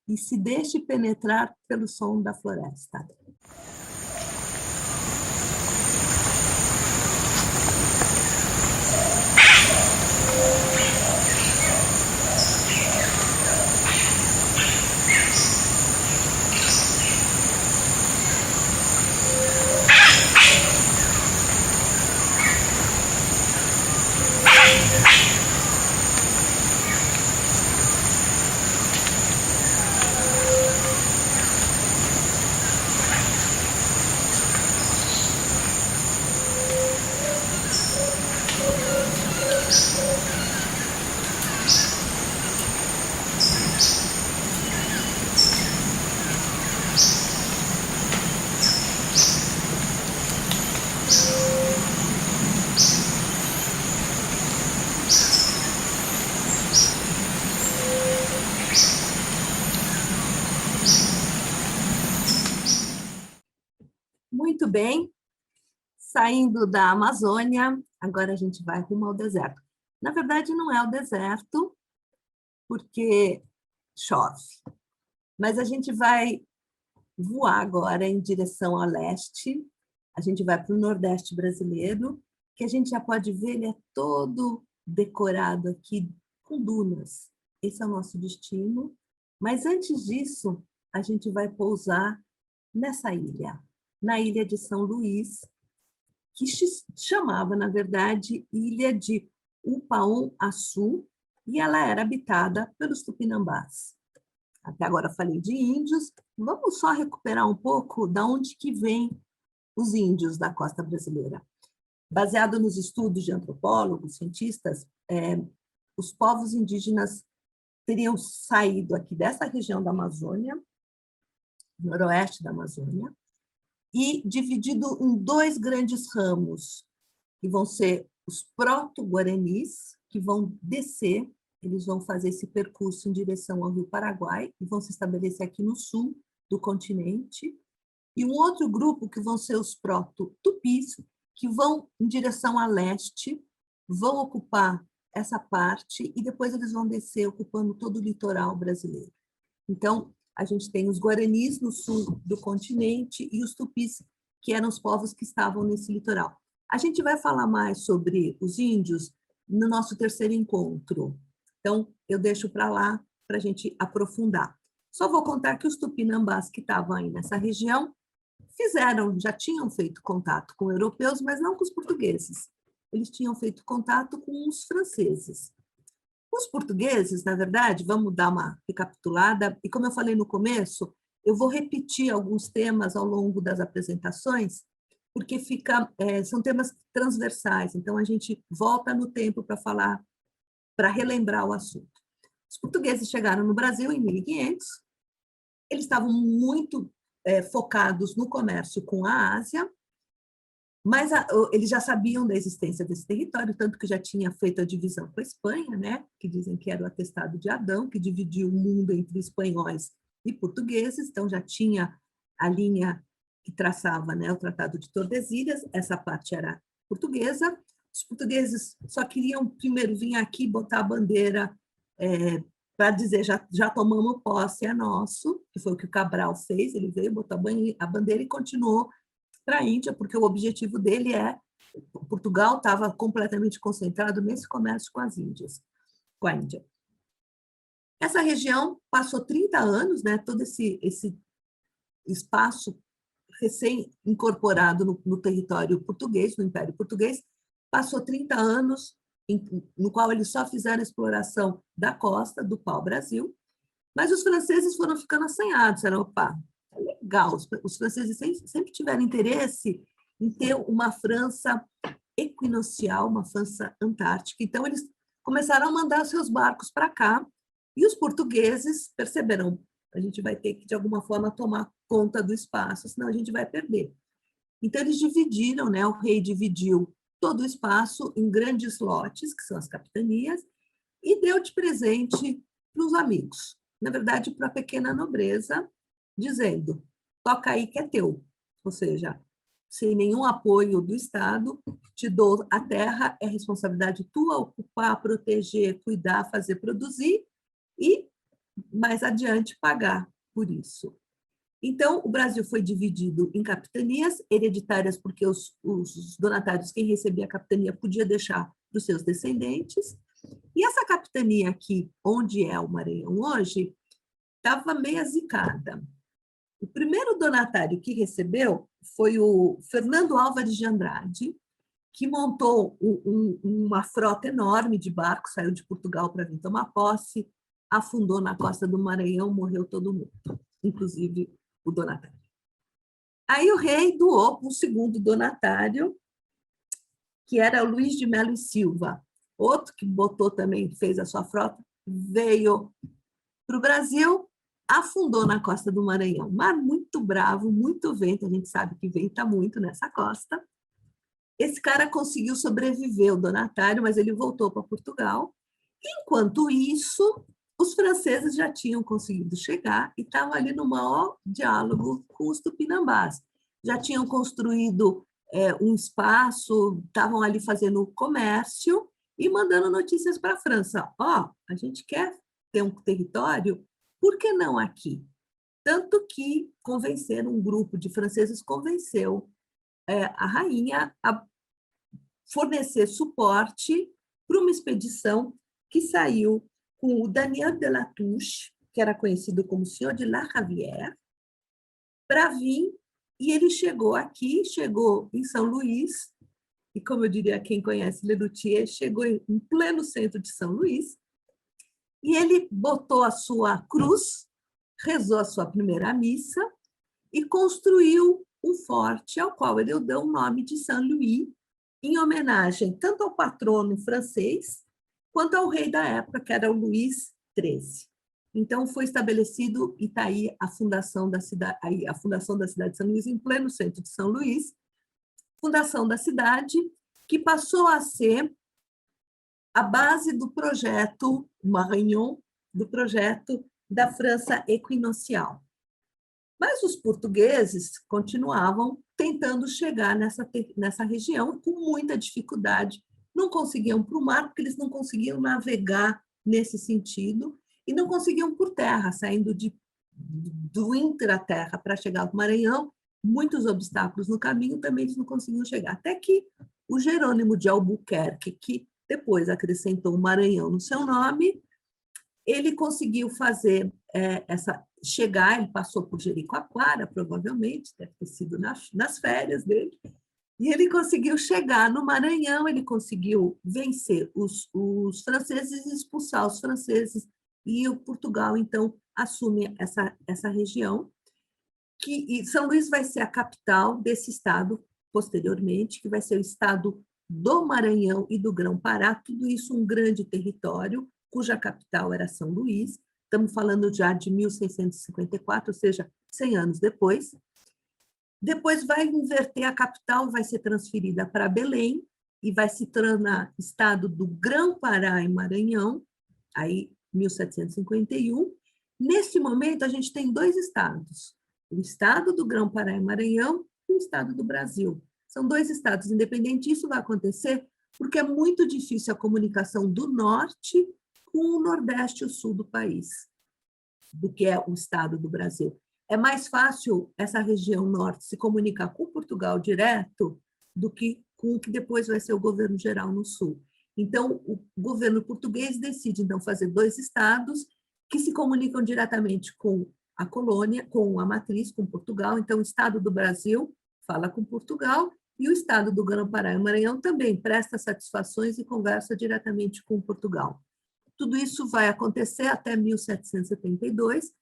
e se deixe penetrar pelo som da floresta. Muito bem, saindo da Amazônia, agora a gente vai rumo ao deserto. Na verdade, não é o deserto, porque chove, mas a gente vai voar agora em direção ao leste, a gente vai para o Nordeste brasileiro, que a gente já pode ver, ele é todo decorado aqui com dunas. Esse é o nosso destino, mas antes disso, a gente vai pousar nessa ilha, na ilha de São Luís, que se chamava, na verdade, Ilha de Upaon-Açu, e ela era habitada pelos tupinambás. Até agora falei de índios, vamos só recuperar um pouco de onde que vêm os índios da costa brasileira. Baseado nos estudos de antropólogos, cientistas, os povos indígenas teriam saído aqui dessa região da Amazônia, noroeste da Amazônia, e dividido em dois grandes ramos, que vão ser os proto-guaranis, que vão descer, eles vão fazer esse percurso em direção ao Rio Paraguai, e vão se estabelecer aqui no sul do continente, e um outro grupo, que vão ser os proto-tupis, que vão em direção a leste, vão ocupar essa parte, e depois eles vão descer, ocupando todo o litoral brasileiro. Então, a gente tem os guaranis no sul do continente e os tupis, que eram os povos que estavam nesse litoral. A gente vai falar mais sobre os índios no nosso terceiro encontro. Então, eu deixo para lá para a gente aprofundar. Só vou contar que os tupinambás que estavam aí nessa região já tinham feito contato com europeus, mas não com os portugueses. Eles tinham feito contato com os franceses. Os portugueses, na verdade, vamos dar uma recapitulada, e como eu falei no começo, eu vou repetir alguns temas ao longo das apresentações, porque são temas transversais, então a gente volta no tempo para falar, para relembrar o assunto. Os portugueses chegaram no Brasil em 1500, eles estavam muito focados no comércio com a Ásia, mas eles já sabiam da existência desse território, tanto que já tinha feito a divisão com a Espanha, né, que dizem que era o Atestado de Adão, que dividiu o mundo entre espanhóis e portugueses, então já tinha a linha que traçava, né, o Tratado de Tordesilhas, essa parte era portuguesa. Os portugueses só queriam primeiro vir aqui botar a bandeira para dizer já tomamos posse, é nosso, que foi o que o Cabral fez, ele veio, botou a bandeira e continuou para a Índia, porque o objetivo dele Portugal estava completamente concentrado nesse comércio com as Índias, com a Índia. Essa região passou 30 anos, né, todo esse espaço recém-incorporado no território português, no Império Português, passou 30 anos no qual eles só fizeram a exploração da costa, do pau-brasil, mas os franceses foram ficando assanhados, opa, legal, os franceses sempre tiveram interesse em ter uma França equinocial, uma França antártica, então eles começaram a mandar seus barcos para cá, e os portugueses perceberam, a gente vai ter que, de alguma forma, tomar conta do espaço, senão a gente vai perder. Então, eles dividiram, né? O rei dividiu todo o espaço em grandes lotes, que são as capitanias, e deu de presente para os amigos, na verdade, para a pequena nobreza, dizendo, toca aí que é teu, ou seja, sem nenhum apoio do Estado, te dou a terra, é responsabilidade tua ocupar, proteger, cuidar, fazer, produzir, e mais adiante pagar por isso. Então, o Brasil foi dividido em capitanias hereditárias, porque os donatários, quem recebia a capitania, podia deixar para os seus descendentes. E essa capitania aqui, onde é o Maranhão hoje, estava meio zicada. O primeiro donatário que recebeu foi o Fernando Álvares de Andrade, que montou uma frota enorme de barcos, saiu de Portugal para vir tomar posse, afundou na costa do Maranhão, morreu todo mundo, inclusive o donatário. Aí o rei doou para o segundo donatário, que era o Luís de Melo e Silva, outro que botou também, fez a sua frota, veio para o Brasil, afundou na costa do Maranhão. Mar muito bravo, muito vento, a gente sabe que venta muito nessa costa. Esse cara conseguiu sobreviver, o donatário, mas ele voltou para Portugal. Enquanto isso, os franceses já tinham conseguido chegar e estavam ali no maior diálogo com os tupinambás. Já tinham construído um espaço, estavam ali fazendo comércio e mandando notícias para a França. A gente quer ter um território, por que não aqui? Tanto que convenceram, um grupo de franceses convenceu a rainha a fornecer suporte para uma expedição que saiu com o Daniel de La Touche, que era conhecido como Senhor de La Ravière, para vir, e ele chegou aqui, chegou em São Luís, e como eu diria, quem conhece Lerutier, chegou em pleno centro de São Luís, e ele botou a sua cruz, rezou a sua primeira missa, e construiu um forte ao qual ele deu o nome de Saint-Louis, em homenagem tanto ao patrono francês, quanto ao rei da época, que era o Luís XIII. Então, foi estabelecido, e está aí a fundação da cidade de São Luís, em pleno centro de São Luís, fundação da cidade, que passou a ser a base do projeto Maranhão, do projeto da França equinocial. Mas os portugueses continuavam tentando chegar nessa região com muita dificuldade, não conseguiam para o mar, porque eles não conseguiam navegar nesse sentido, e não conseguiam por terra, saindo do intraterra para chegar ao Maranhão, muitos obstáculos no caminho, também eles não conseguiam chegar. Até que o Jerônimo de Albuquerque, que depois acrescentou o Maranhão no seu nome, ele conseguiu fazer chegar, ele passou por Jericoacoara, provavelmente, deve ter sido nas férias dele, e ele conseguiu chegar no Maranhão, ele conseguiu vencer os franceses e expulsar os franceses, e o Portugal, então, assume essa região, e São Luís vai ser a capital desse estado, posteriormente, que vai ser o estado do Maranhão e do Grão-Pará, tudo isso um grande território, cuja capital era São Luís, estamos falando já de 1654, ou seja, 100 anos depois. Depois vai inverter a capital, vai ser transferida para Belém e vai se tornar estado do Grão-Pará e Maranhão, aí 1751. Neste momento, a gente tem 2 estados, o estado do Grão-Pará e Maranhão e o estado do Brasil. São 2 estados independentes. Isso vai acontecer porque é muito difícil a comunicação do norte com o nordeste e o sul do país, do que é o estado do Brasil. É mais fácil essa região norte se comunicar com Portugal direto do que com o que depois vai ser o governo geral no sul. Então, o governo português decide, então, fazer 2 estados que se comunicam diretamente com a colônia, com a matriz, com Portugal. Então, o estado do Brasil fala com Portugal e o estado do Grão-Pará e Maranhão também presta satisfações e conversa diretamente com Portugal. Tudo isso vai acontecer até 1772,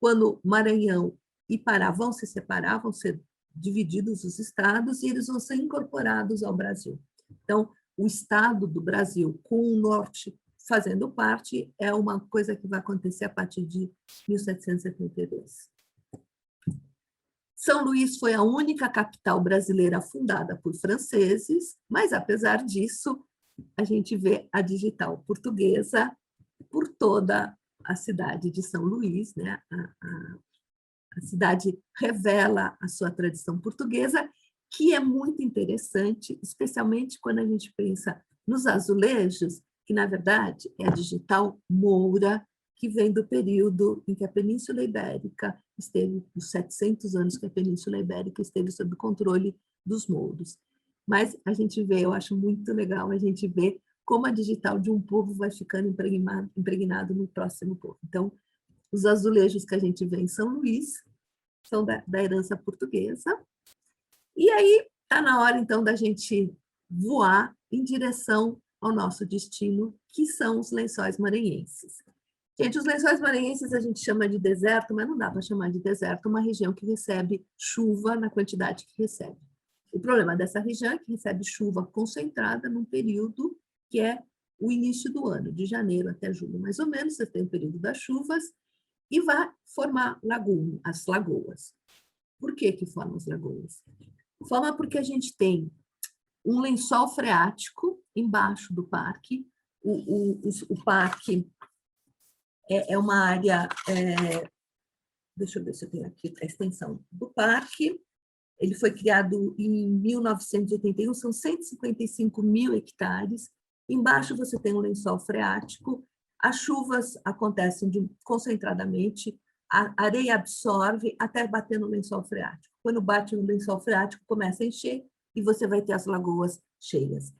quando Maranhão e Pará vão se separar, vão ser divididos os estados e eles vão ser incorporados ao Brasil. Então, o estado do Brasil, com o norte fazendo parte, é uma coisa que vai acontecer a partir de 1772. São Luís foi a única capital brasileira fundada por franceses, mas, apesar disso, a gente vê a digital portuguesa por toda a cidade de São Luís, né? A cidade revela a sua tradição portuguesa, que é muito interessante, especialmente quando a gente pensa nos azulejos, que, na verdade, é a digital moura, que vem do período em que a Península Ibérica esteve, os 700 anos que a Península Ibérica esteve sob o controle dos mouros. Mas a gente vê, eu acho muito legal, a gente vê como a digital de um povo vai ficando impregnado no próximo povo. Então, os azulejos que a gente vê em São Luís são da herança portuguesa. E aí está na hora, então, da gente voar em direção ao nosso destino, que são os Lençóis Maranhenses. Gente, os Lençóis Maranhenses a gente chama de deserto, mas não dá para chamar de deserto uma região que recebe chuva na quantidade que recebe. O problema dessa região é que recebe chuva concentrada num período que é o início do ano, de janeiro até julho, mais ou menos. Você tem o período das chuvas e vai formar as lagoas. Por que que formam as lagoas? Forma porque a gente tem um lençol freático embaixo do parque. O parque é uma área... deixa eu ver se eu tenho aqui a extensão do parque. Ele foi criado em 1981, são 155 mil hectares. Embaixo você tem um lençol freático, as chuvas acontecem concentradamente, a areia absorve até bater no lençol freático. Quando bate no lençol freático, começa a encher e você vai ter as lagoas cheias.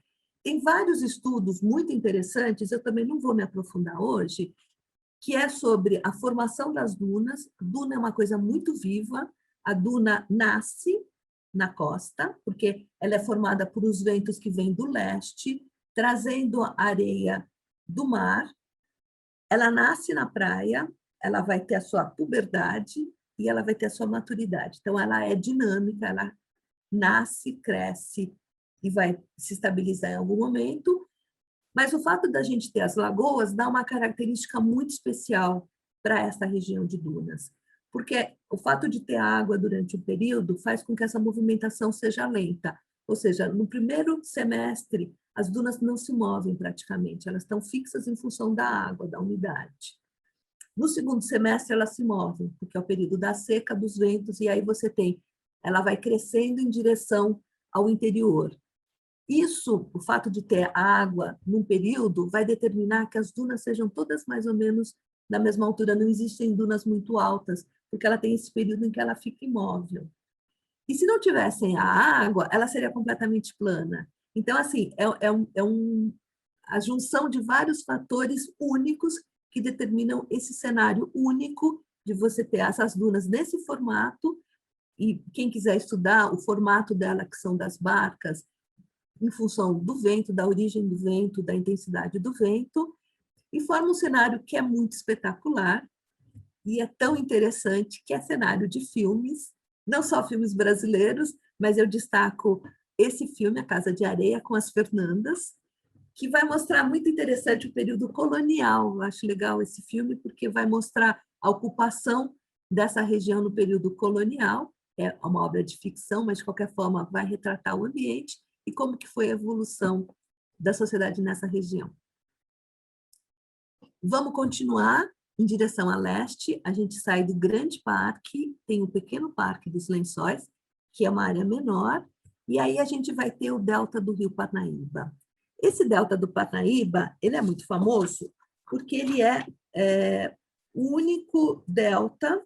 Tem vários estudos muito interessantes, eu também não vou me aprofundar hoje, que é sobre a formação das dunas. A duna é uma coisa muito viva, a duna nasce na costa, porque ela é formada por os ventos que vêm do leste, trazendo a areia do mar. Ela nasce na praia, ela vai ter a sua puberdade e ela vai ter a sua maturidade. Então, ela é dinâmica, ela nasce, cresce e vai se estabilizar em algum momento. Mas o fato da gente ter as lagoas dá uma característica muito especial para essa região de dunas, porque o fato de ter água durante um período faz com que essa movimentação seja lenta. Ou seja, no primeiro semestre, as dunas não se movem praticamente, elas estão fixas em função da água, da umidade. No segundo semestre, elas se movem, porque é o período da seca, dos ventos, e aí ela vai crescendo em direção ao interior. Isso, o fato de ter água num período, vai determinar que as dunas sejam todas mais ou menos da mesma altura. Não existem dunas muito altas, porque ela tem esse período em que ela fica imóvel. E se não tivessem a água, ela seria completamente plana. Então, assim, a junção de vários fatores únicos que determinam esse cenário único de você ter essas dunas nesse formato. E quem quiser estudar o formato dela, que são das barcas, em função do vento, da origem do vento, da intensidade do vento, e forma um cenário que é muito espetacular e é tão interessante que é cenário de filmes, não só filmes brasileiros, mas eu destaco esse filme, A Casa de Areia, com as Fernandas, que vai mostrar muito interessante o período colonial. Eu acho legal esse filme, porque vai mostrar a ocupação dessa região no período colonial. É uma obra de ficção, mas, de qualquer forma, vai retratar o ambiente e como que foi a evolução da sociedade nessa região. Vamos continuar em direção a leste. A gente sai do grande parque, tem o pequeno parque dos Lençóis, que é uma área menor, e aí a gente vai ter o delta do Rio Parnaíba. Esse delta do Parnaíba, ele é muito famoso porque ele é o único delta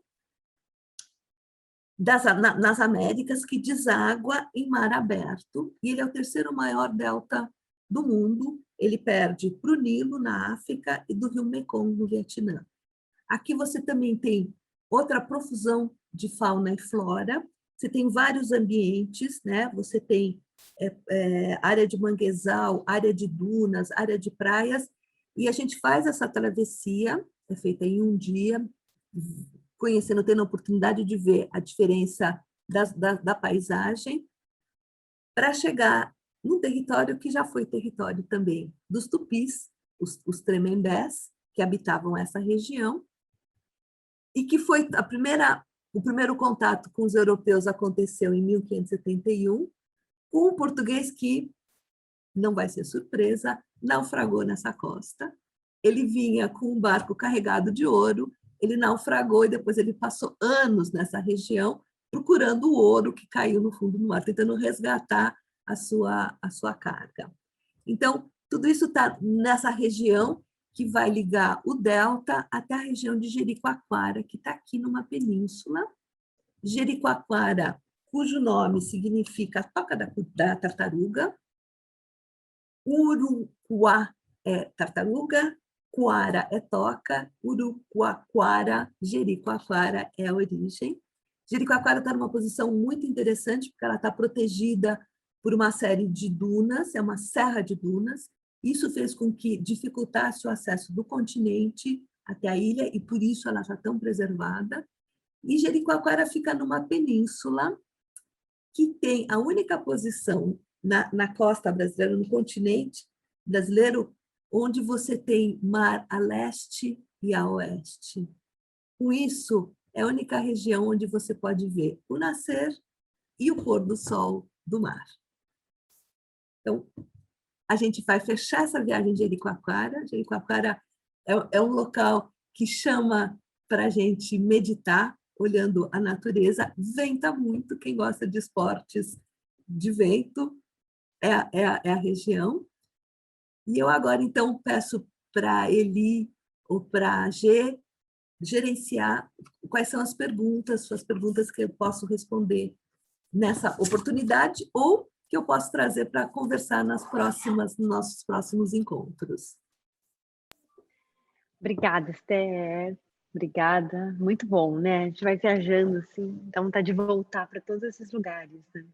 nas Américas que deságua em mar aberto, e ele é o terceiro maior delta do mundo. Ele perde para o Nilo, na África, e do rio Mekong, no Vietnã. Aqui você também tem outra profusão de fauna e flora. Você tem vários ambientes, né? Você tem área de manguezal, área de dunas, área de praias, e a gente faz essa travessia, é feita em um dia, conhecendo, tendo a oportunidade de ver a diferença da paisagem, para chegar num território que já foi território também dos tupis, os tremembés, que habitavam essa região, e que foi o primeiro contato com os europeus aconteceu em 1571, com um português que, não vai ser surpresa, naufragou nessa costa. Ele vinha com um barco carregado de ouro, ele naufragou e depois ele passou anos nessa região procurando o ouro que caiu no fundo do mar, tentando resgatar a sua carga. Então, tudo isso está nessa região que vai ligar o delta até a região de Jericoacoara, que está aqui numa península. Jericoacoara, cujo nome significa toca da tartaruga, Urucuá é tartaruga, Coara é toca, Urucuacoara, Jericoacoara é a origem. Jericoacoara está numa posição muito interessante, porque ela está protegida por uma série de dunas, é uma serra de dunas. Isso fez com que dificultasse o acesso do continente até a ilha, e por isso ela está tão preservada. E Jericoacoara fica numa península que tem a única posição na costa brasileira, no continente brasileiro, onde você tem mar a leste e a oeste. Com isso, é a única região onde você pode ver o nascer e o pôr do sol do mar. Então, a gente vai fechar essa viagem de Jericoacoara. Jericoacoara é um local que chama para a gente meditar, olhando a natureza. Venta muito, quem gosta de esportes de vento é a região. E eu agora, então, peço para Eli ou para a G gerenciar quais são as perguntas que eu posso responder nessa oportunidade ou que eu posso trazer para conversar nos nossos próximos encontros. Obrigada, Esther. Obrigada. Muito bom, né? A gente vai viajando assim, então tá de voltar para todos esses lugares, né?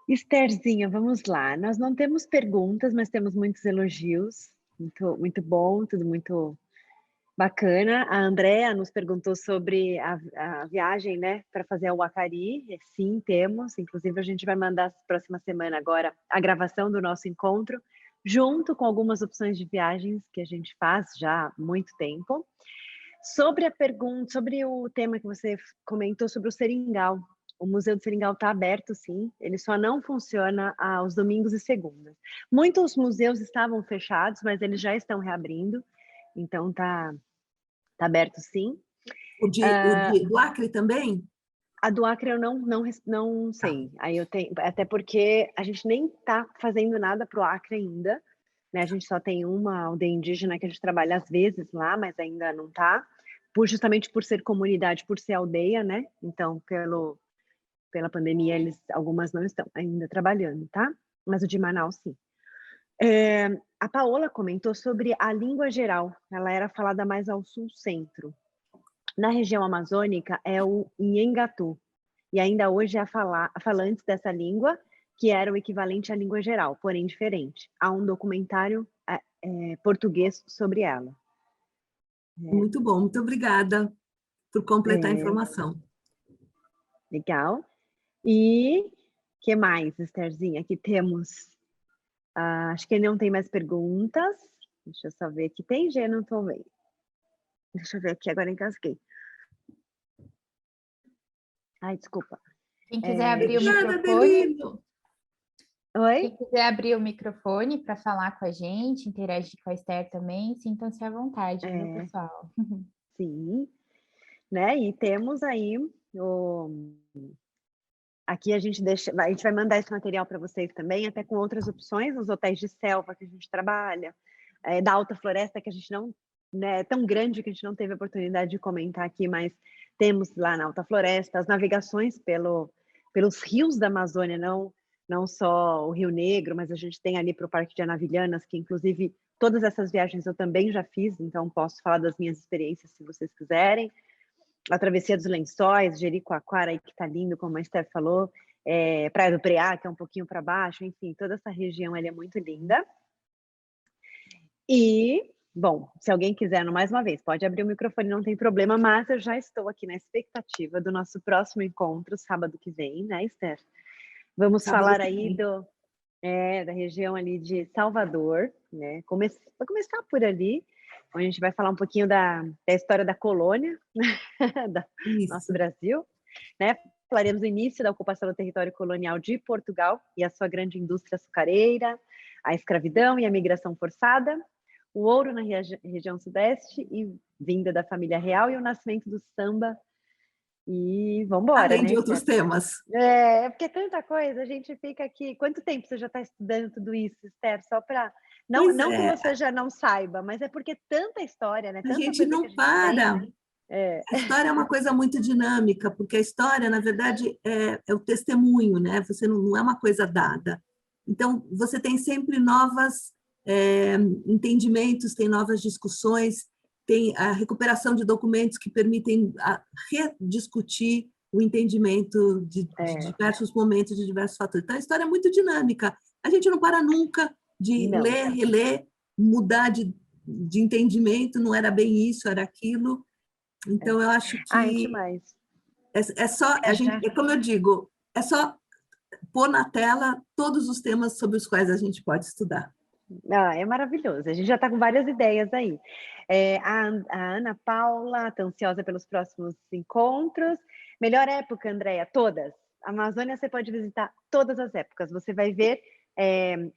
Estherzinha, vamos lá. Nós não temos perguntas, mas temos muitos elogios. Muito, muito bom, tudo muito bacana. A Andrea nos perguntou sobre a viagem, né, para fazer a Uacari. Sim, temos. Inclusive, a gente vai mandar na próxima semana agora a gravação do nosso encontro, junto com algumas opções de viagens que a gente faz já há muito tempo. Sobre a pergunta, sobre o tema que você comentou sobre o Seringal. O Museu do Seringal está aberto, sim. Ele só não funciona aos domingos e segundas. Muitos museus estavam fechados, mas eles já estão reabrindo. Então, tá aberto, sim. Do Acre também? A do Acre eu não sei. Aí eu tenho, até porque a gente nem está fazendo nada para o Acre ainda, né? A gente só tem uma aldeia indígena que a gente trabalha às vezes lá, mas ainda não está, justamente por ser comunidade, por ser aldeia, né? Então, pela pandemia, algumas não estão ainda trabalhando, tá? Mas o de Manaus, sim. A Paola comentou sobre a língua geral. Ela era falada mais ao sul-centro. Na região amazônica é o Nhengatu. E ainda hoje há falantes dessa língua, que era o equivalente à língua geral, porém diferente. Há um documentário português sobre ela. Muito bom, muito obrigada por completar a informação. Legal. E que mais, Estherzinha? Aqui temos Acho que não tem mais perguntas. Deixa eu só ver aqui. Tem, Gê? Não estou vendo. Deixa eu ver aqui, agora engasguei. Ai, desculpa. Quem quiser abrir o Obrigada, microfone, Adelino. Oi? quem quiser abrir o microfone para falar com a gente, interagir com a Esther também, sintam-se à vontade, viu, pessoal? Sim. Né? E temos aí aqui a gente vai mandar esse material para vocês também, até com outras opções, os hotéis de selva que a gente trabalha, da alta floresta que a gente não, né, é tão grande que a gente não teve a oportunidade de comentar aqui, mas temos lá na alta floresta as navegações pelos rios da Amazônia, não só o Rio Negro, mas a gente tem ali para o Parque de Anavilhanas, que inclusive todas essas viagens eu também já fiz, então posso falar das minhas experiências se vocês quiserem. A Travessia dos Lençóis, Jericoacoara, aí que tá lindo, como a Esther falou, Praia do Preá, que é um pouquinho para baixo, enfim, toda essa região é muito linda. E, bom, se alguém quiser, mais uma vez, pode abrir o microfone, não tem problema, mas eu já estou aqui na expectativa do nosso próximo encontro, sábado que vem, né, Esther? Vamos falar aí da região ali de Salvador, né? Vou começar por ali, onde a gente vai falar um pouquinho da história da colônia, do nosso Brasil, né? Falaremos do início da ocupação do território colonial de Portugal e a sua grande indústria açucareira, a escravidão e a migração forçada, o ouro na região sudeste e vinda da família real e o nascimento do samba. E vamos embora, Além né, de outros Esther? temas. Porque é tanta coisa, a gente fica aqui. Quanto tempo você já está estudando tudo isso, Esther? Só para. Não que você já não saiba, mas é porque tanta história, né? A Tanta gente coisa não que a gente para. tem, né? A história é uma coisa muito dinâmica, porque a história, na verdade, é o testemunho, né? Você não é uma coisa dada. Então, você tem sempre novos entendimentos, tem novas discussões, tem a recuperação de documentos que permitem rediscutir o entendimento de diversos momentos, de diversos fatores. Então, a história é muito dinâmica. A gente não para nunca de ler, reler, mudar de entendimento, não era bem isso, era aquilo. Então, eu acho que é só, como eu digo, é só pôr na tela todos os temas sobre os quais a gente pode estudar. É maravilhoso, a gente já está com várias ideias aí. A Ana Paula está ansiosa pelos próximos encontros. Melhor época, Andréia? Todas. A Amazônia você pode visitar todas as épocas, você vai ver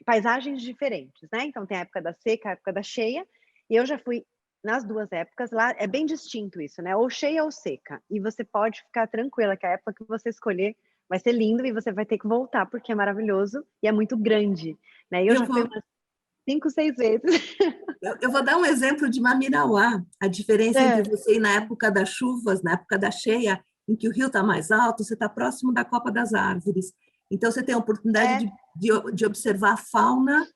paisagens diferentes, né? Então tem a época da seca, a época da cheia, e eu já fui nas duas épocas, lá é bem distinto isso, né? Ou cheia ou seca, e você pode ficar tranquila que a época que você escolher vai ser lindo e você vai ter que voltar, porque é maravilhoso e é muito grande, né? E eu já fui umas 5, 6 vezes. Eu vou dar um exemplo de Mamirauá, a diferença entre você ir na época das chuvas, na época da cheia, em que o rio está mais alto, você está próximo da copa das árvores. Então, você tem a oportunidade de observar a fauna,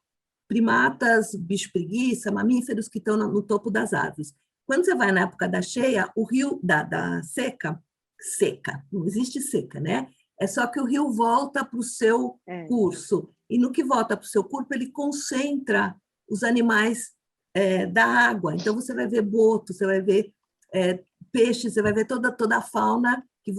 primatas, bicho-preguiça, mamíferos que estão no topo das árvores. Quando você vai na época da cheia, o rio da seca, não existe seca, né? É só que o rio volta para o seu curso. E no que volta para o seu curso, ele concentra os animais da água. Então, você vai ver boto, você vai ver peixes, você vai ver toda a fauna que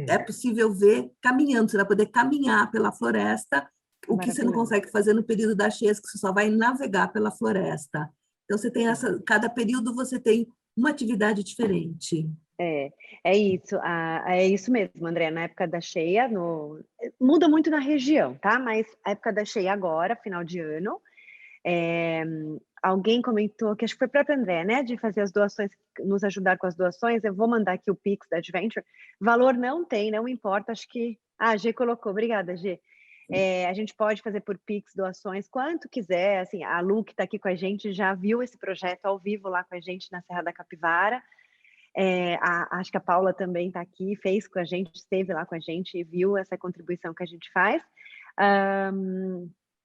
é possível ver caminhando. Você vai poder caminhar pela floresta, o que você não consegue fazer no período das cheias, que você só vai navegar pela floresta. Então, você tem cada período você tem uma atividade diferente. É isso mesmo, André. Na época da cheia, muda muito na região, tá? Mas a época da cheia agora, final de ano, alguém comentou, que acho que foi o próprio André, né? De fazer as doações, nos ajudar com as doações. Eu vou mandar aqui o Pix da Adventure. Valor não tem, não importa. Acho que... a G colocou. Obrigada, G. A gente pode fazer por Pix doações quanto quiser. Assim, a Lu, que está aqui com a gente, já viu esse projeto ao vivo lá com a gente na Serra da Capivara. Acho que a Paula também está aqui, fez com a gente, esteve lá com a gente e viu essa contribuição que a gente faz.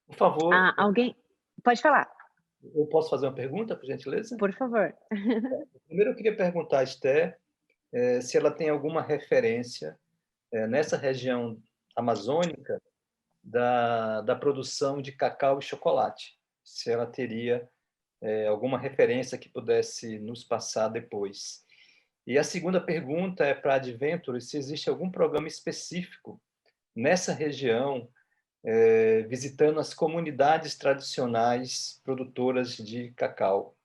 Por favor. Alguém pode falar. Eu posso fazer uma pergunta, por gentileza? Por favor. Primeiro, eu queria perguntar a Esther se ela tem alguma referência nessa região amazônica da produção de cacau e chocolate. Se ela teria alguma referência que pudesse nos passar depois. E a segunda pergunta é para a Adventure, se existe algum programa específico nessa região visitando as comunidades tradicionais produtoras de cacau.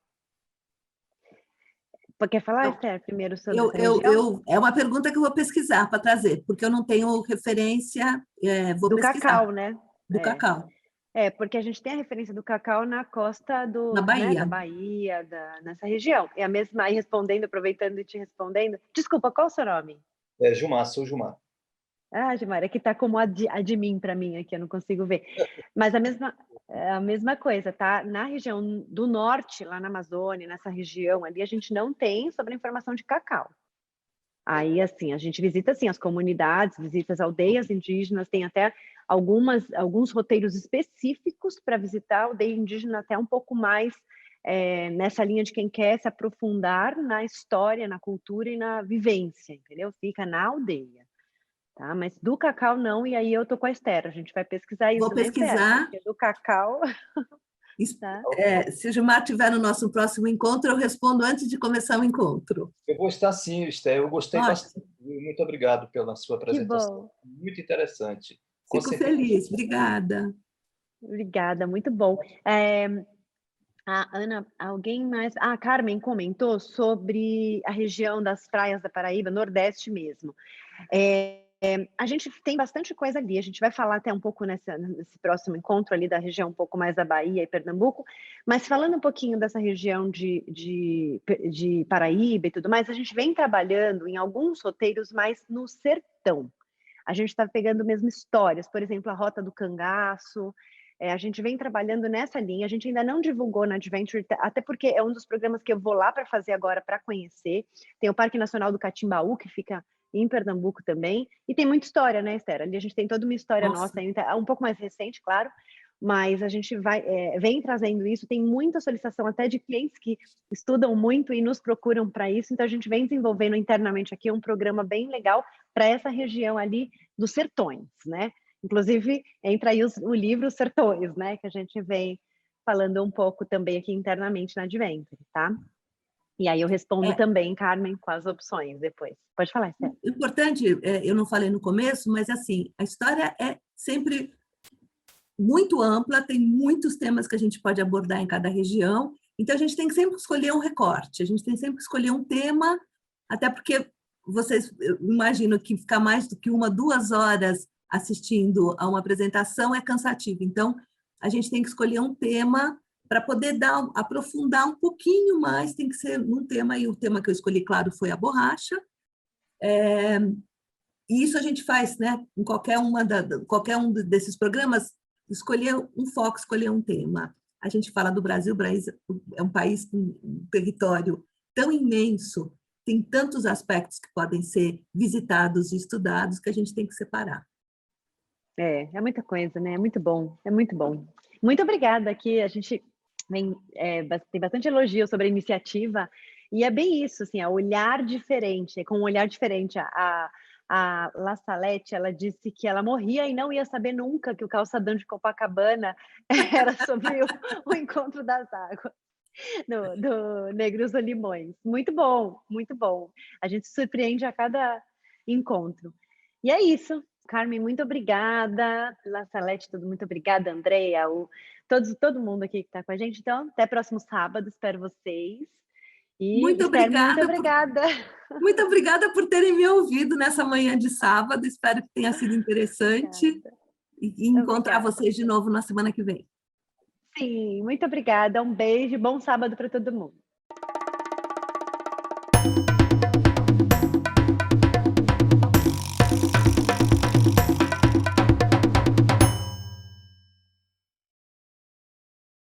Quer falar, Esther, primeiro sobre essa região? É uma pergunta que eu vou pesquisar para trazer, porque eu não tenho referência, vou do pesquisar. Cacau, né? Do cacau. Porque a gente tem a referência do cacau na costa Na Bahia. da Bahia, nessa região. É a mesma, aí respondendo, aproveitando e te respondendo. Desculpa, qual é o seu nome? Gilmar, sou Gilmar. Ah, Gilmar, é que tá como admin para mim aqui, eu não consigo ver. Mas a mesma coisa, tá? Na região do norte, lá na Amazônia, nessa região ali, a gente não tem sobre a informação de cacau. Aí, assim, a gente visita, assim, as comunidades, visita as aldeias indígenas, tem até alguns roteiros específicos para visitar a aldeia indígena, até um pouco mais nessa linha de quem quer se aprofundar na história, na cultura e na vivência, entendeu? Fica na aldeia. Tá? Mas do cacau não, e aí eu tô com a Esther, a gente vai pesquisar isso. Vou pesquisar. Porque do cacau... Tá? Se o Gilmar estiver no nosso próximo encontro, eu respondo antes de começar o encontro. Eu vou estar sim, Esther, eu gostei bastante. Muito obrigado pela sua apresentação. Muito interessante. Fico feliz, obrigada. Obrigada, muito bom. Ana, alguém mais... A Carmen comentou sobre a região das praias da Paraíba, Nordeste mesmo. A gente tem bastante coisa ali, a gente vai falar até um pouco nesse próximo encontro ali da região um pouco mais da Bahia e Pernambuco, mas falando um pouquinho dessa região de Paraíba e tudo mais, a gente vem trabalhando em alguns roteiros mais no sertão. A gente está pegando mesmo histórias, por exemplo, a Rota do Cangaço, a gente vem trabalhando nessa linha, a gente ainda não divulgou na Adventure, até porque é um dos programas que eu vou lá para fazer agora para conhecer. Tem o Parque Nacional do Catimbaú, que fica em Pernambuco também, e tem muita história, né, Esther? Ali a gente tem toda uma história nossa, um pouco mais recente, claro, mas a gente vem trazendo isso, tem muita solicitação até de clientes que estudam muito e nos procuram para isso, então a gente vem desenvolvendo internamente aqui um programa bem legal para essa região ali dos sertões, né? Inclusive, entra aí o livro Sertões, né, que a gente vem falando um pouco também aqui internamente na Adventure, tá? E aí eu respondo também, Carmen, com as opções depois. Pode falar, Esther. Importante, eu não falei no começo, mas assim, a história é sempre muito ampla, tem muitos temas que a gente pode abordar em cada região, então a gente tem que sempre escolher um recorte, a gente tem sempre que escolher um tema, até porque vocês imaginam que ficar mais do que 1-2 horas assistindo a uma apresentação é cansativo, então a gente tem que escolher um tema para poder aprofundar um pouquinho mais, tem que ser um tema, e o tema que eu escolhi, claro, foi a borracha. E isso a gente faz, né, em qualquer um desses programas, escolher um foco, escolher um tema. A gente fala do Brasil, o Brasil é um país com um território tão imenso, tem tantos aspectos que podem ser visitados e estudados que a gente tem que separar. É muita coisa, né? É muito bom, é muito bom. Muito obrigada, aqui a gente tem bastante elogio sobre a iniciativa, e é bem isso, assim, olhar diferente, com um olhar diferente. A La Salete, ela disse que ela morria e não ia saber nunca que o calçadão de Copacabana era sobre o encontro das águas do Negros ou Limões. Muito bom, muito bom. A gente se surpreende a cada encontro. E é isso. Carmen, muito obrigada. La Salete, muito obrigada. Andréia, todo mundo aqui que está com a gente. Então, até próximo sábado, espero vocês. E muito obrigada. Muito obrigada. Muito obrigada por terem me ouvido nessa manhã de sábado. Espero que tenha sido interessante. E encontrar vocês de novo na semana que vem. Sim, muito obrigada. Um beijo, bom sábado para todo mundo.